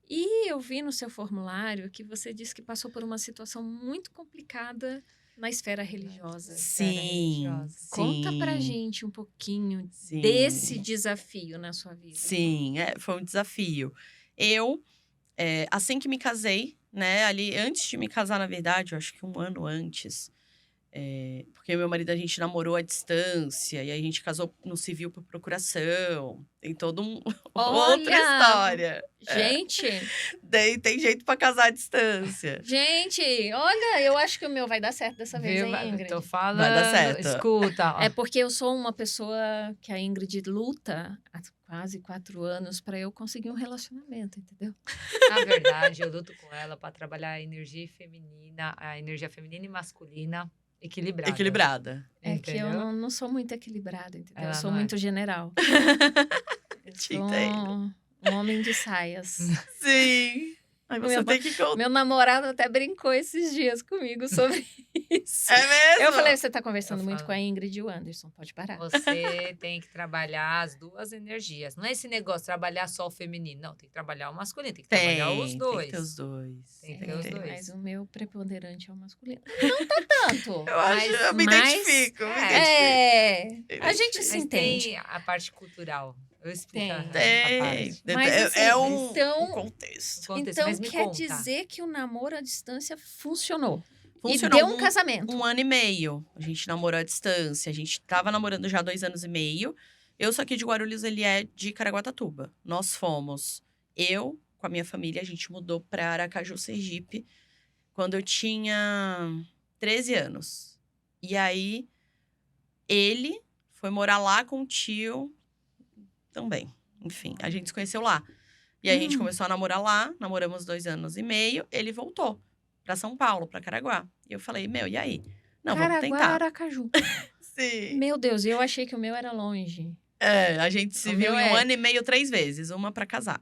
E eu vi no seu formulário que você disse que passou por uma situação muito complicada na esfera religiosa. Sim. Conta pra gente um pouquinho Sim. desse desafio na sua vida. Sim, foi um desafio. Eu, assim que me casei, né, ali antes de me casar, na verdade, eu acho que um ano antes, porque meu marido, a gente namorou à distância, e aí a gente casou no civil por procuração, tem toda outra história. Gente, Tem jeito pra casar à distância. gente, olha, eu acho que o meu vai dar certo dessa vez, hein, Ingrid? Tô falando. Vai dar certo. Escuta. Ó. É porque eu sou uma pessoa que a Ingrid luta há quase 4 anos para eu conseguir um relacionamento, entendeu? Na verdade, eu luto com ela para trabalhar a energia feminina e masculina equilibrada. É que eu Entendeu? não sou muito equilibrada, entendeu? Ela Eu sou não é. muito general. Eu Te sou entendo. um homem de saias. Sim. Aí você Meu- tem que contar. Meu namorado até brincou esses dias comigo sobre isso. É mesmo? Eu falei, você tá conversando Eu muito falo. com a Ingrid e o Anderson, pode parar. Você tem que trabalhar as duas energias. Não é esse negócio, trabalhar só o feminino. Não, tem que trabalhar o masculino, tem que trabalhar os dois. Tem que ter os dois. Tem que ter os dois. Mas o meu preponderante é o masculino. Não tá tanto. Eu me mas- identifico. A gente se Mas entende. tem a parte cultural. Eu explico a Tem. parte. Mas, assim, um então- contexto. Contexto, Então mas me quer conta. dizer que o namoro à distância funcionou. Funcionou E deu um casamento. 1 ano e meio. A gente namorou à distância. A gente tava namorando já há 2 anos e meio. Eu sou aqui de Guarulhos, ele é de Caraguatatuba. Nós fomos. Eu, com a minha família, a gente mudou para Aracaju, Sergipe, quando eu tinha 13 anos. E aí, ele foi morar lá com o tio também. Enfim, a gente se conheceu lá. E aí, a gente começou a namorar lá. Namoramos 2 anos e meio. Ele voltou para São Paulo, para Caraguá. E eu falei, e aí? Não, vamos Caraguá, tentar. Aracaju. Sim. Meu Deus, eu achei que o meu era longe. A gente se O viu meu em 1 é. ano e meio 3 vezes. Uma para casar.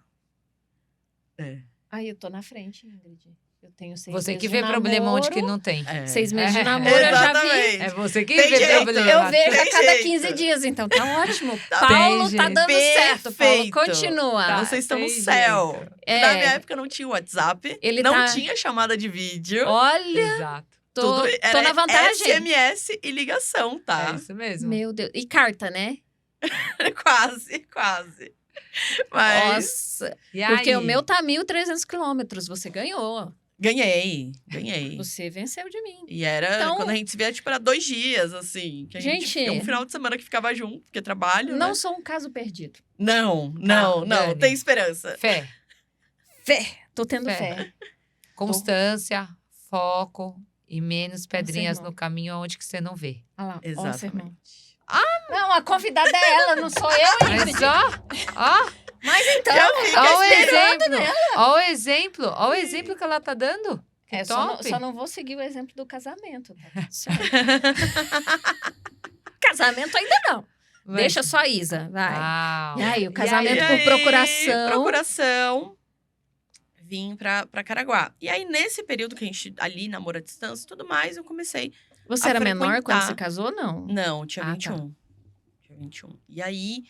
Aí eu tô na frente, Ingrid. Eu tenho 6 Você meses que de vê problema onde namoro. que não tem. 6 meses de É. namoro, eu já vi. Exatamente. É você que Tem vê jeito. problema. Eu vejo a Tem cada jeito. 15 dias, então tá ótimo. Tá Paulo bem, tá gente. dando certo, Paulo. Perfeito. Continua. Tá. Vocês estão no tem céu. jeito. É. Na minha época não tinha WhatsApp. Ele não tá- tinha chamada de vídeo. Olha, Exato. tô Era na vantagem. SMS e ligação, tá? É isso mesmo. Meu Deus. E carta, né? Quase. Mas Nossa. E Porque aí? o meu tá 1.300 quilômetros. Você ganhou. ganhei. Você venceu de mim. E era, Então- quando a gente se via, tipo, era 2 dias, assim. Que a gente Gente, um final de semana que ficava junto, porque trabalho, Não né? sou um caso perdido. Não, Dani. tem esperança. Fé, Fé. Tô tendo Fé. fé. constância, foco e menos pedrinhas sermão. no caminho onde que você não vê. Olha lá. Ó, o sermão. Exatamente. Não, a convidada é ela, não sou eu, Ingrid. Mas ó, Mas então, Eu fico ó o esperando. exemplo. Ó o exemplo que ela tá dando. Que Só top. só não vou seguir o exemplo do casamento. Tá tudo certo. Casamento ainda não. Mas- Deixa só a Isa, vai. Uau. E aí, o E casamento E por aí, procuração. procuração, vim pra Caraguá. E aí, nesse período que a gente ali namora à distância e tudo mais, eu comecei. Você a era menor quando frequentar. você casou, não? Não, tinha Ah, tá. 21. Tinha 21. E aí,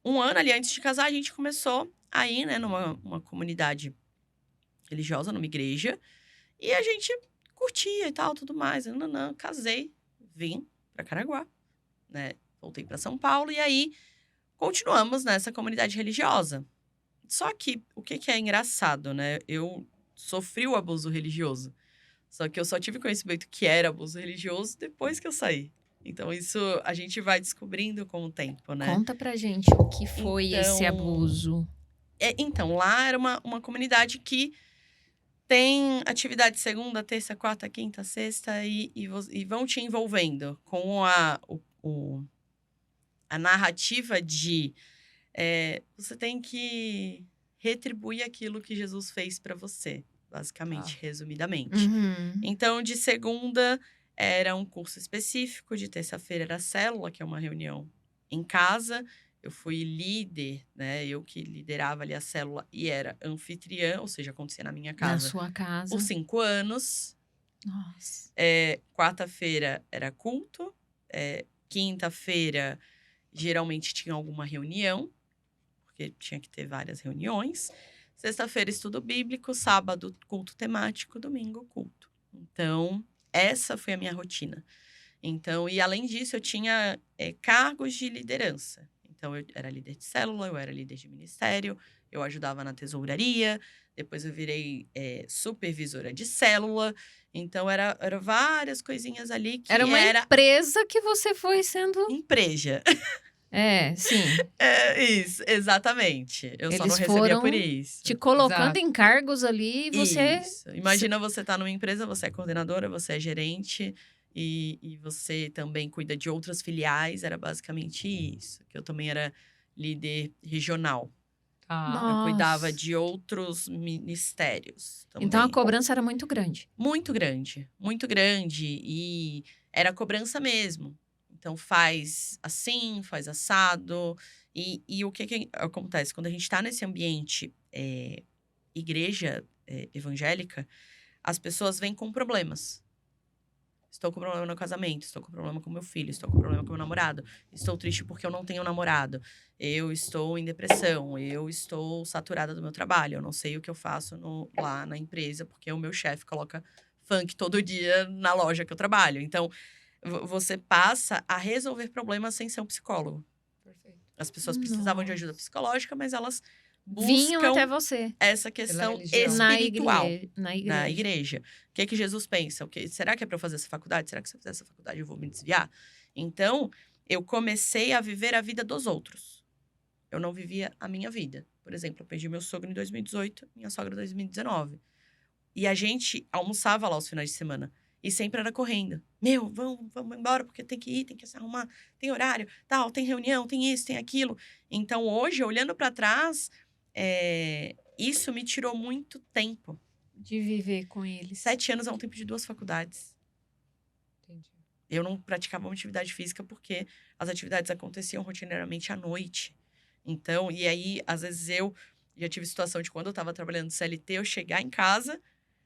um ano ali antes de casar, a gente começou a ir, né, numa comunidade religiosa, numa igreja. E a gente curtia e tal, tudo mais. Não, casei, vim pra Caraguá, né? Voltei pra São Paulo e aí continuamos nessa comunidade religiosa. Só que o que é engraçado, né? Eu sofri o abuso religioso. Só que eu só tive conhecimento que era abuso religioso depois que eu saí. Então, isso a gente vai descobrindo com o tempo, né? Conta pra gente o que foi esse Então, abuso. Então, lá era uma comunidade que tem atividade segunda, terça, quarta, quinta, sexta e vão te envolvendo com a narrativa de você tem que retribuir aquilo que Jesus fez para você, basicamente, resumidamente. Uhum. Então, de segunda era um curso específico, de terça-feira era célula, que é uma reunião em casa. Eu fui líder, né? Eu que liderava ali a célula e era anfitriã, ou seja, acontecia na minha Na casa sua casa. por 5 anos. Nossa. Quarta-feira era culto. Quinta-feira, geralmente tinha alguma reunião, porque tinha que ter várias reuniões. Sexta-feira, estudo bíblico. Sábado, culto temático. Domingo, culto. Então, essa foi a minha rotina. Então, e além disso, eu tinha cargos de liderança. Então, eu era líder de célula, eu era líder de ministério, eu ajudava na tesouraria, depois eu virei supervisora de célula. Então, era várias coisinhas ali que Era uma empresa que você foi sendo... empresa. Sim. Isso, exatamente. Eu só não Eles recebia foram por isso. te colocando Exato. em cargos ali e você... Isso. Imagina você tá numa empresa, você é coordenadora, você é gerente e você também cuida de outras filiais. Era basicamente isso. Que eu também era líder regional. Tá. Eu cuidava Nossa. de outros ministérios também. Então a cobrança era muito grande. Muito grande. Muito grande. E era cobrança mesmo. Então, faz assim, faz assado. E o que acontece? Quando a gente tá nesse ambiente igreja evangélica, as pessoas vêm com problemas. Estou com problema no casamento, estou com problema com meu filho, estou com problema com meu namorado, estou triste porque eu não tenho namorado, eu estou em depressão, eu estou saturada do meu trabalho, eu não sei o que eu faço lá na empresa porque o meu chefe coloca funk todo dia na loja que eu trabalho. Então, você passa a resolver problemas sem ser um psicólogo. Perfeito. As pessoas precisavam de ajuda psicológica, mas elas Vinham até buscam você. essa questão religião. espiritual. Na igreja. Na igreja. O que é que Jesus pensa? Será que é para eu fazer essa faculdade? Será que se eu fizer essa faculdade eu vou me desviar? Então, eu comecei a viver a vida dos outros. Eu não vivia a minha vida. Por exemplo, eu perdi meu sogro em 2018, minha sogra em 2019. E a gente almoçava lá os finais de semana. E sempre era correndo. Vamos embora, porque tem que ir, tem que se arrumar, tem horário, tal, tem reunião, tem isso, tem aquilo. Então, hoje, olhando para trás, isso me tirou muito tempo. De viver com eles. 7 anos é um tempo de 2 faculdades. Entendi. Eu não praticava uma atividade física porque as atividades aconteciam rotineiramente à noite. Então, e aí, às vezes eu já tive situação de quando eu estava trabalhando no CLT, eu chegar em casa,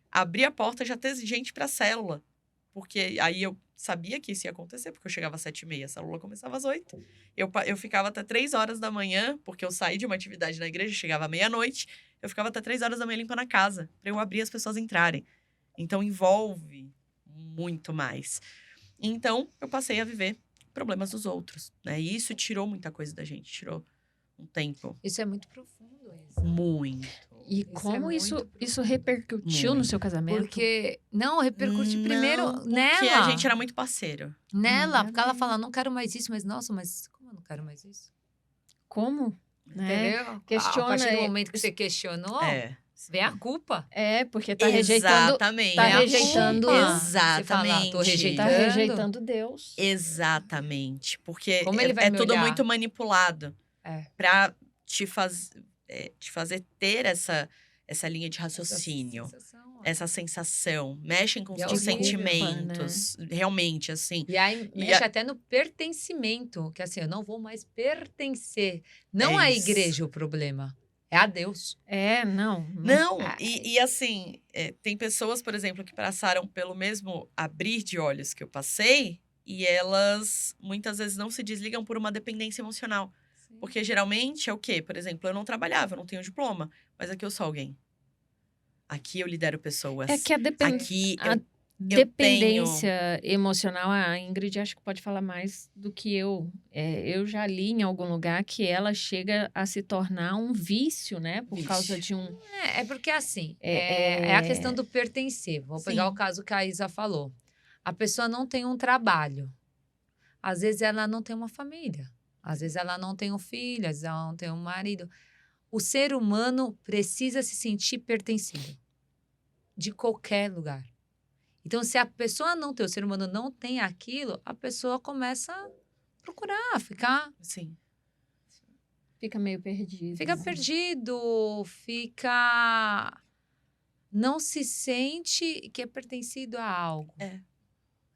abrir a porta, já ter gente para a célula. Porque aí eu sabia que isso ia acontecer, porque eu chegava às 7h30, a célula começava às 8h. Eu ficava até 3h da manhã, porque eu saí de uma atividade na igreja, chegava à meia-noite, eu ficava até 3h da manhã limpando a casa, para eu abrir as pessoas entrarem. Então, envolve muito mais. Então, eu passei a viver problemas dos outros, né? E isso tirou muita coisa da gente, tirou um tempo. Isso é muito profundo, isso. Muito. E Isso é como muito isso profundo. repercutiu no Muito. seu casamento? Porque, não, repercute Não, primeiro porque nela. a gente era muito parceiro. Nela, porque ela Verdade. fala, não quero mais isso, mas nossa, mas como eu não quero mais isso? Como? Né? Entendeu? Questiona A partir do aí. momento que você questionou, É. vem a culpa. Porque tá rejeitando... Exatamente. tá rejeitando- Você fala, tô Exatamente. rejeitando. Tá rejeitando Deus. Exatamente. Porque Como ele vai me tudo olhar? muito manipulado É. pra te fazer ter essa linha de raciocínio, sensação, essa sensação. Mexem com os E é teus horrível, sentimentos. Realmente, assim. E aí mexe até no pertencimento, que assim, eu não vou mais pertencer. Não É à isso. igreja o problema, é a Deus. Não. Não, Ah, e assim, tem pessoas, por exemplo, que passaram pelo mesmo abrir de olhos que eu passei, e elas muitas vezes não se desligam por uma dependência emocional. Porque geralmente é o quê? Por exemplo, eu não trabalhava, eu não tenho diploma, mas aqui eu sou alguém. Aqui eu lidero pessoas. É que a Aqui a eu tenho. dependência emocional, a Ingrid acho que pode falar mais do que eu. Eu já li em algum lugar que ela chega a se tornar um vício, né? Por causa Vício. de um. É porque assim, É- é a questão do pertencer. Vou pegar Sim. o caso que a Isa falou. A pessoa não tem um trabalho. Às vezes ela não tem uma família. Às vezes ela não tem um filho, às vezes ela não tem um marido. O ser humano precisa se sentir pertencido. De qualquer lugar. Então, se a pessoa não tem, o ser humano não tem aquilo, a pessoa começa a procurar, ficar Sim. Fica meio perdido. Fica perdido, fica. Não se sente que é pertencido a algo. É.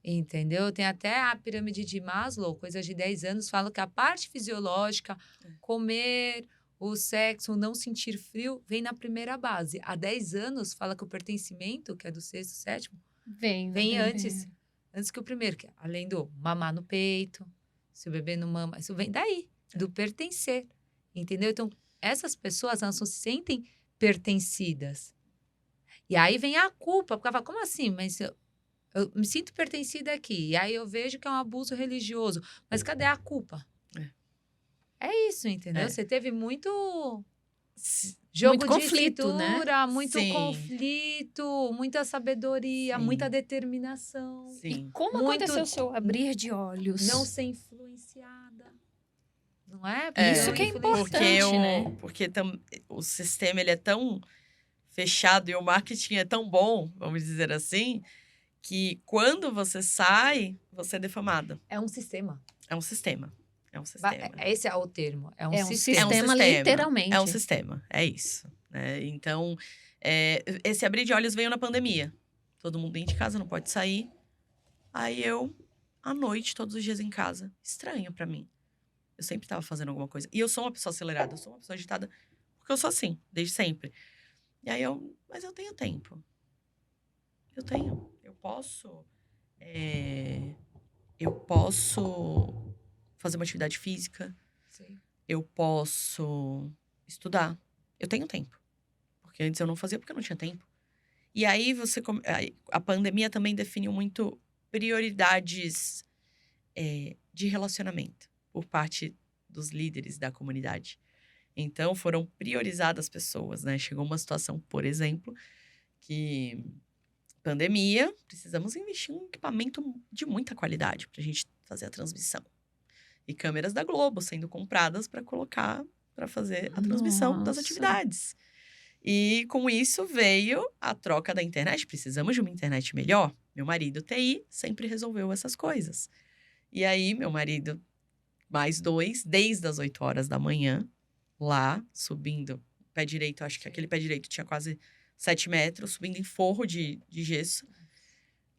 Entendeu? Tem até a pirâmide de Maslow, coisa de 10 anos, fala que a parte fisiológica, comer, o sexo, não sentir frio, vem na primeira base. Há 10 anos, fala que o pertencimento, que é do sexto, sétimo, vem antes que o primeiro, que é, além do mamar no peito, se o bebê não mama, isso vem daí, do pertencer. Entendeu? Então, essas pessoas, elas não se sentem pertencidas. E aí vem a culpa, porque ela fala, como assim? Mas eu me sinto pertencida aqui. E aí eu vejo que é um abuso religioso. Mas cadê a culpa? É isso, entendeu? É. Você teve muito S- jogo Muito de conflito, né? cintura, muito Sim. conflito, muita sabedoria, Sim. muita determinação. Sim. Como Muito- aconteceu o seu abrir de olhos? Não ser influenciada. Não é? Isso que é importante, né? Porque o sistema ele é tão fechado e o marketing é tão bom, vamos dizer assim, que quando você sai, você é defamada. É um sistema. É um sistema. É um sistema. Esse é o termo. É um É um sistema. É um sistema, literalmente. É um sistema, é isso. Né? Então, esse abrir de olhos veio na pandemia. Todo mundo dentro de casa, não pode sair. Aí eu, à noite, todos os dias em casa. Estranho pra mim. Eu sempre tava fazendo alguma coisa. E eu sou uma pessoa acelerada, eu sou uma pessoa agitada, porque eu sou assim, desde sempre. E aí mas eu tenho tempo. Eu tenho. Eu posso fazer uma atividade física. Sim. Eu posso estudar. Eu tenho tempo. Porque antes eu não fazia porque eu não tinha tempo. E aí a pandemia também definiu muito prioridades de relacionamento por parte dos líderes da comunidade. Então, foram priorizadas as pessoas, né? Chegou uma situação, por exemplo, que pandemia, precisamos investir em um equipamento de muita qualidade para a gente fazer a transmissão. E câmeras da Globo sendo compradas para colocar, para fazer a transmissão das Nossa. atividades. E com isso veio a troca da internet. Precisamos de uma internet melhor. Meu marido, TI, sempre resolveu essas coisas. E aí, meu marido, mais 2, desde as 8 horas da manhã, lá, subindo, pé direito, acho que aquele pé direito tinha quase 7 metros, subindo em forro de gesso.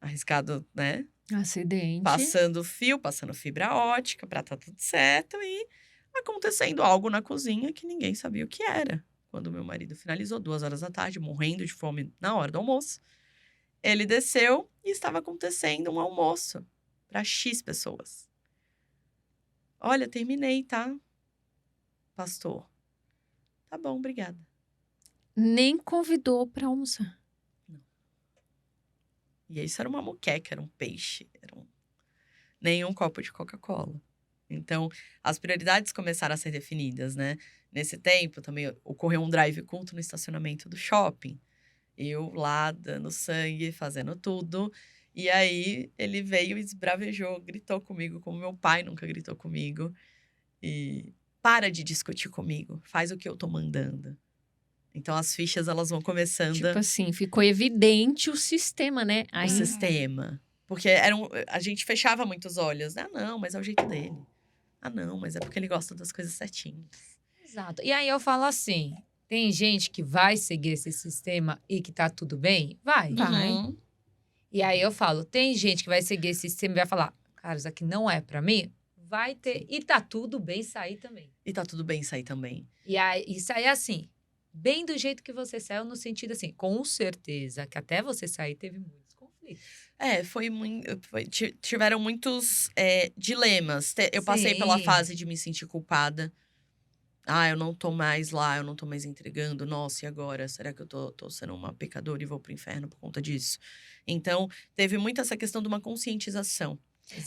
Arriscado, né? Acidente. Passando fio, passando fibra ótica pra tá tudo certo e acontecendo algo na cozinha que ninguém sabia o que era. Quando meu marido finalizou, 2 horas da tarde, morrendo de fome na hora do almoço, ele desceu e estava acontecendo um almoço para X pessoas. Olha, terminei, tá, pastor? Tá bom, obrigada. Nem convidou pra almoçar. E isso era uma moqueca, era um peixe, nenhum copo de Coca-Cola. Então, as prioridades começaram a ser definidas, né? Nesse tempo, também ocorreu um drive culto no estacionamento do shopping. Eu lá, dando sangue, fazendo tudo. E aí, ele veio e esbravejou, gritou comigo, como meu pai nunca gritou comigo. E para de discutir comigo, faz o que eu tô mandando. Então, as fichas, elas vão começando... Tipo assim, ficou evidente o sistema, né? o Aí, sistema. Porque a gente fechava muito os olhos. Ah, não, mas é o jeito dele. Ah, não, mas é porque ele gosta das coisas certinhas. Exato. E aí eu falo assim, Tem gente que vai seguir esse sistema e que tá tudo bem? Vai. Vai. Uhum. E aí eu falo, tem gente que vai seguir esse sistema e vai falar, cara, isso aqui não é pra mim? Vai ter. E tá tudo bem sair também. E tá tudo bem sair também. E aí, isso aí é assim, bem do jeito que você saiu, no sentido assim, com certeza que até você sair teve muitos conflitos. Foi muito. Tiveram muitos dilemas. Eu passei pela Sim. fase de me sentir culpada. Ah, eu não tô mais lá, eu não tô mais entregando. Nossa, e agora? Será que eu tô sendo uma pecadora e vou pro inferno por conta disso? Então, teve muito essa questão de uma conscientização.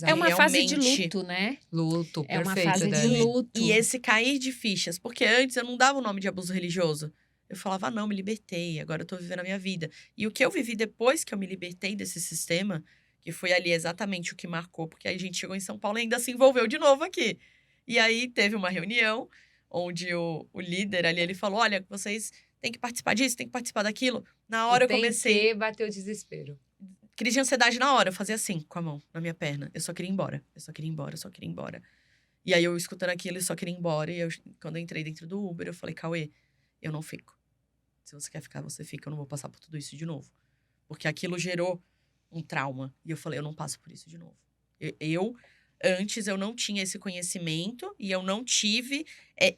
É uma fase de realmente- luto, né? Luto, É uma perfeito, fase de Dani. luto. E esse cair de fichas, porque antes eu não dava o nome de abuso religioso. Eu falava, não, me libertei, agora eu tô vivendo a minha vida. E o que eu vivi depois que eu me libertei desse sistema, que foi ali exatamente o que marcou, porque aí a gente chegou em São Paulo e ainda se envolveu de novo aqui. E aí teve uma reunião onde o líder ali, ele falou, olha, vocês têm que participar disso, têm que participar daquilo. Na hora eu comecei... que bater o desespero. Crise de ansiedade na hora, eu fazia assim, com a mão na minha perna. Eu só queria ir embora, eu só queria ir embora, eu só queria ir embora. E aí eu escutando aquilo, eu só queria ir embora. E quando eu entrei dentro do Uber, eu falei, Cauê, eu não fico. Se você quer ficar, você fica, eu não vou passar por tudo isso de novo. Porque aquilo gerou um trauma. E eu falei, eu não passo por isso de novo. Antes, eu não tinha esse conhecimento e eu não tive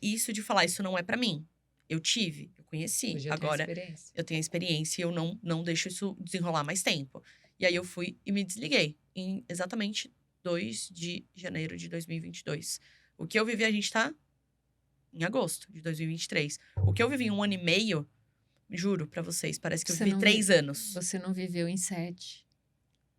isso de falar, isso não é pra mim. Eu tive, eu conheci. Hoje eu Agora, tenho experiência. eu tenho a experiência e eu não deixo isso desenrolar mais tempo. E aí eu fui e me desliguei em exatamente 2 de janeiro de 2022. O que eu vivi, a gente tá em agosto de 2023. O que eu vivi em 1 ano e meio, juro pra vocês, parece que eu Você vivi não 3 anos. Você não viveu em 7.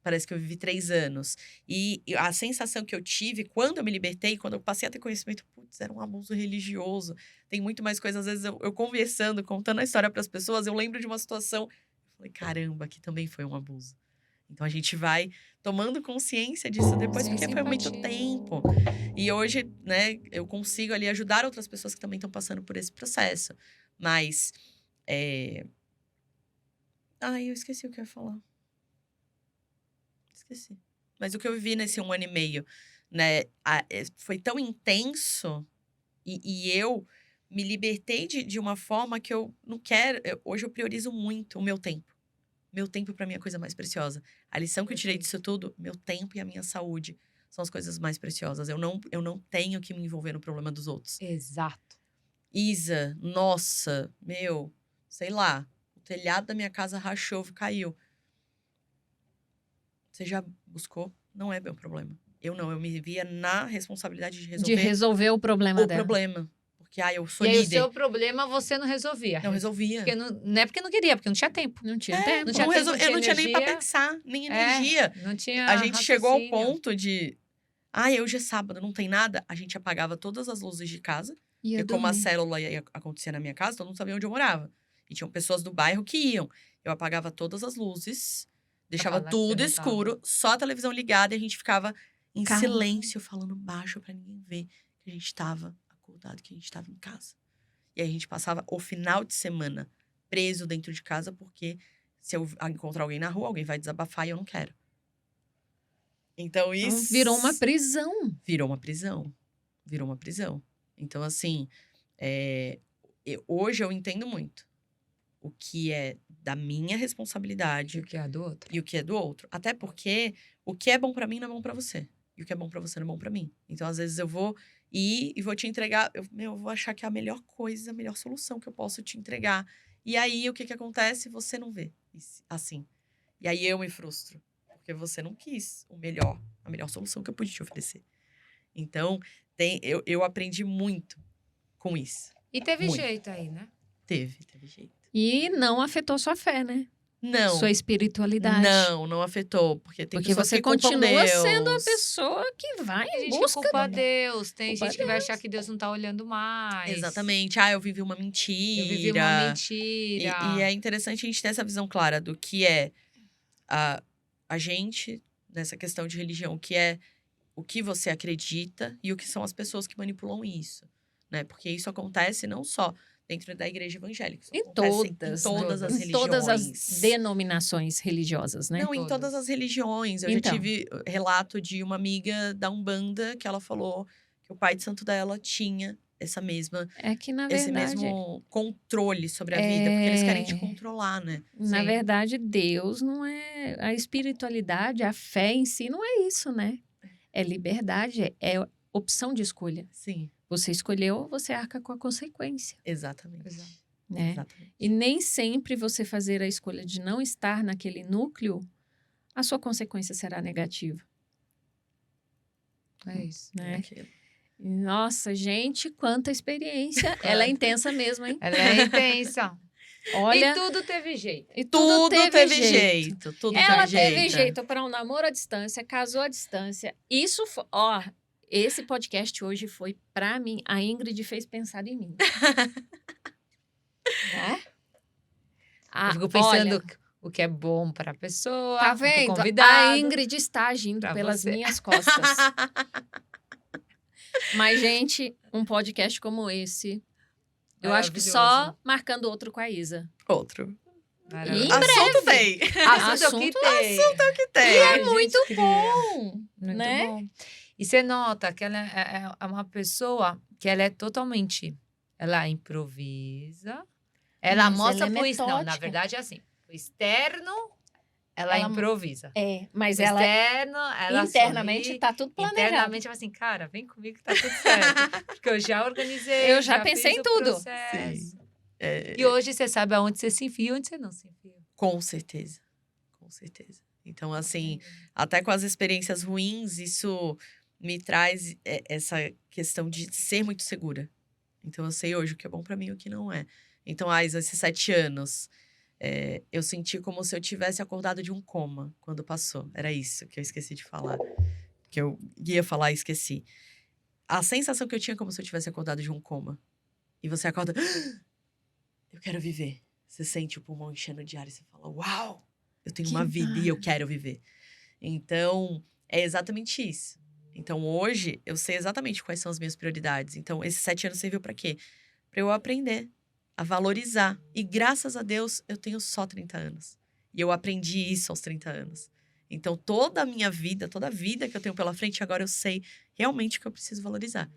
Parece que eu vivi 3 anos. E a sensação que eu tive quando eu me libertei, quando eu passei a ter conhecimento, putz, era um abuso religioso. Tem muito mais coisa. Às vezes eu conversando, contando a história para as pessoas, eu lembro de uma situação. Eu falei, caramba, aqui também foi um abuso. Então a gente vai tomando consciência disso depois, Sim, porque foi muito simpatia. tempo. E hoje, né, eu consigo ali ajudar outras pessoas que também estão passando por esse processo. Mas. Ai, eu esqueci o que eu ia falar. Esqueci. Mas o que eu vivi nesse 1 ano e meio, né, foi tão intenso e eu me libertei de uma forma que eu não quero. Hoje eu priorizo muito o meu tempo. Meu tempo, pra mim, é a coisa mais preciosa. A lição que eu tirei disso tudo, meu tempo e a minha saúde são as coisas mais preciosas. Eu não tenho que me envolver no problema dos outros. Exato. Isa, nossa, meu, sei lá, o telhado da minha casa rachou, caiu. Você já buscou? Não é meu problema. Eu me via na responsabilidade de resolver De resolver o problema o dela. problema. Porque, eu sou E aí o líder. seu problema você não resolvia. Não resolvia. Porque não é porque não queria, porque não tinha tempo. Não tinha tempo. não tinha Não tempo, eu não tinha nem pra energia. pensar, nem energia. Não tinha A gente chegou ao raciocínio. ponto de... hoje é sábado, não tem nada. A gente apagava todas as luzes de casa. Ia Porque como a dormir. célula ia acontecer na minha casa, todo mundo sabia onde eu morava. E tinham pessoas do bairro que iam. Eu apagava todas as luzes, deixava falar que tudo você não escuro, só a televisão ligada e a gente ficava em Calma. silêncio, falando baixo pra ninguém ver que a gente tava acordado, que a gente tava em casa. E aí a gente passava o final de semana preso dentro de casa, porque se eu encontrar alguém na rua, alguém vai desabafar e eu não quero. Então Então, isso... virou uma prisão. Virou uma prisão. Virou uma prisão. Então, assim, hoje eu entendo muito o que é da minha responsabilidade E o que é a do outro? e o que é do outro. Até porque o que é bom pra mim não é bom pra você. E o que é bom pra você não é bom pra mim. Então, às vezes, eu vou ir e vou te entregar... Eu vou achar que é a melhor coisa, a melhor solução que eu posso te entregar. E aí, o que acontece? Você não vê assim. E aí, eu me frustro. Porque você não quis a melhor solução que eu pude te oferecer. Então, eu aprendi muito com isso. E teve Muito. jeito aí, né? Teve jeito. E não afetou sua fé, né? Não. Sua espiritualidade. Não afetou. Porque tem Porque pessoas você que culpam continua Deus. sendo a pessoa que vai Tem em gente que busca. culpa Deus, tem Culpa gente que vai achar que Deus não tá olhando mais. Exatamente. Eu vivi uma mentira. Eu vivi uma mentira. E é interessante a gente ter essa visão clara do que é a gente, nessa questão de religião, que é o que você acredita e o que são as pessoas que manipulam isso, né? Porque isso acontece não só dentro da igreja evangélica. Isso Em acontece todas. em todas as Em religiões. todas as denominações religiosas, né? Não, em todas Todas. as religiões. Eu já Então. tive relato de uma amiga da Umbanda que ela falou que o pai de santo dela tinha essa mesma, É que, na esse verdade, mesmo controle sobre a vida, porque eles querem te controlar, né? na Sim. verdade, Deus não é... A espiritualidade, a fé em si não é isso, né? É liberdade, é opção de escolha. Sim, Você escolheu, você arca com a consequência, exatamente. Exato. né? Exatamente. E nem sempre você fazer a escolha de não estar naquele núcleo, a sua consequência será negativa, É isso. É né? aquilo. Nossa, gente, quanta experiência. Ela é intensa mesmo, hein? Ela é intensa. Olha, E tudo teve jeito. e Tudo teve jeito. Tudo Ela teve teve jeito para um namoro à distância, casou à distância. Isso, ó, esse podcast hoje foi para mim. A Ingrid fez pensar em mim. Né? Eu fico pensando Olha, o que é bom para a pessoa, tá o vendo? convidado. A Ingrid está agindo pra pelas você. minhas costas. Mas, gente, um podcast como esse, eu acho que só Maravilhoso. marcando outro com a Isa. Outro. Maravilhoso. Assunto tem. Assunto que tem. Que tem. É Muito bom, Muito né? bom. E você nota que ela é uma pessoa que ela é totalmente... Ela improvisa. Ela Mas mostra ela é pro externo. Não, na metódica. verdade é assim. O externo, ela Ela- improvisa. É, mas O ela externo, ela internamente sorri. tá tudo planejado. Internamente, ela fala assim, cara, vem comigo que tá tudo certo. Porque eu já organizei, Eu já pensei fiz em o tudo. processo. É, E hoje você sabe aonde você se enfia e onde você não se enfia. com certeza. Com certeza. Então, assim, até com as experiências ruins, isso me traz essa questão de ser muito segura. Então, eu sei hoje o que é bom pra mim e o que não é. Então, esses 7 anos, eu senti como se eu tivesse acordado de um coma quando passou. Era isso que eu esqueci de falar. Que eu ia falar e esqueci. A sensação que eu tinha como se eu tivesse acordado de um coma. E você acorda... Eu quero viver. Você sente o pulmão enchendo de ar e você fala, uau! Eu tenho uma vida e eu quero viver. Então, é exatamente isso. Então, hoje, eu sei exatamente quais são as minhas prioridades. Então, esses 7 anos serviu pra quê? Pra eu aprender a valorizar. E, graças a Deus, eu tenho só 30 anos. E eu aprendi isso aos 30 anos. Então, toda a minha vida, toda a vida que eu tenho pela frente, agora eu sei realmente o que eu preciso valorizar.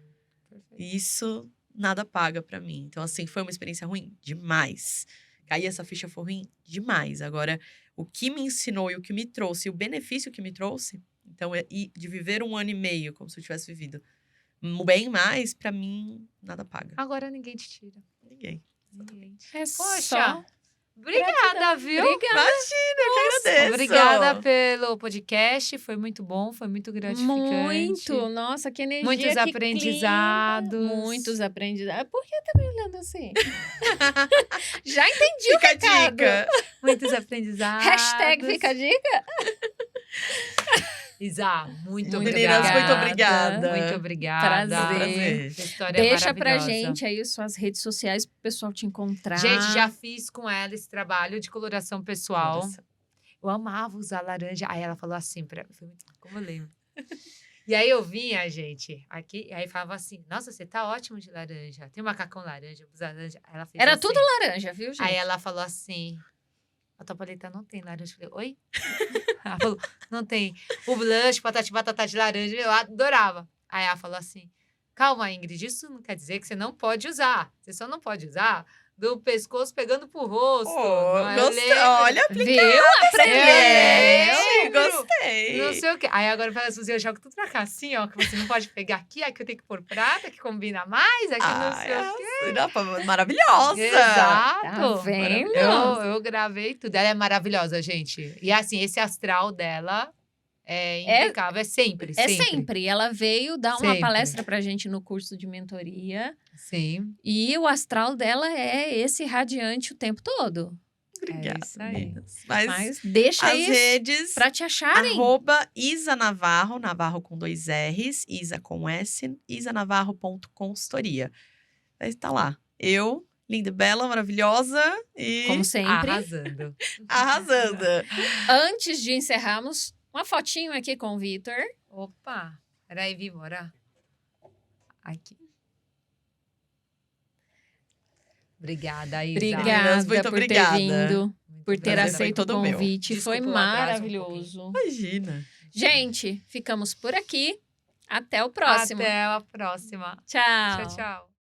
E isso, nada paga pra mim. Então, assim, foi uma experiência ruim? Demais. Cair essa ficha foi ruim? Demais. Agora, o que me ensinou e o que me trouxe, o benefício que me trouxe, então, e de viver 1 ano e meio, como se eu tivesse vivido bem mais, pra mim, nada paga. Agora ninguém te tira. Ninguém. Ninguém. É Poxa, só obrigada, viu? Obrigada. Imagina, eu que agradeço. Obrigada pelo podcast. Foi muito bom, foi muito gratificante. Muito. Nossa, que energia, Muitos que aprendizados. clima. Muitos aprendizados. Por que tá me olhando assim? Já entendi Fica o a recado. dica. Muitos aprendizados. Hashtag fica a dica. Isa, muito Muito obrigada. Meninas, muito obrigada. Muito obrigada. Prazer. Essa história é Deixa pra maravilhosa. gente aí suas redes sociais pro pessoal te encontrar. Gente, já fiz com ela esse trabalho de coloração pessoal. Eu amava usar laranja. Aí ela falou assim pra mim, foi muito como eu lembro. E aí eu vinha, gente, aqui, e aí falava assim, nossa, você tá ótimo de laranja. Tem um macacão laranja, blusa laranja. Aí ela fez Era assim. tudo laranja, viu, gente? Aí ela falou assim, a tua paleta não tem laranja. Eu falei, oi? Ela falou, não tem. O blush, patati batata de laranja, eu adorava. Aí ela falou assim, calma, Ingrid, isso não quer dizer que você não pode usar. Você só não pode usar do pescoço pegando pro rosto. Não é? Eu Gostei. lembro. Olha, Viu? Aprendeu. Eu lembro. Gostei. Não sei o quê. Aí agora fala assim, eu jogo tudo pra cá assim, ó, que você não pode pegar aqui, aqui eu tenho que pôr prata, que combina mais, aqui não sei o quê. Maravilhosa. Exato. Tá vendo? Eu gravei tudo. Ela é maravilhosa, gente. E assim, esse astral dela é impecável. É sempre, É sempre. sempre. Ela veio dar uma Sempre. palestra pra gente no curso de mentoria. Sim. E o astral dela é esse radiante o tempo todo. Obrigada, É isso aí. meninas. Mas Mas deixa as aí redes... pra te acharem. @Isa Navarro, Navarro com 2 R's, Isa com S, isanavarro.consultoria. Aí tá lá. Eu, linda, e bela, maravilhosa e Como sempre. Arrasando. arrasando. Antes de encerrarmos, uma fotinho aqui com o Vitor. Opa. Peraí, Vi, bora. Aqui. Obrigada, Isa. Obrigada muito por obrigada. ter vindo, Muito por ter prazer foi aceito o todo meu. convite. Foi Desculpa o atraso um maravilhoso. Imagina. Gente, ficamos por aqui. Até o próximo. Até a próxima. Tchau. Tchau, tchau.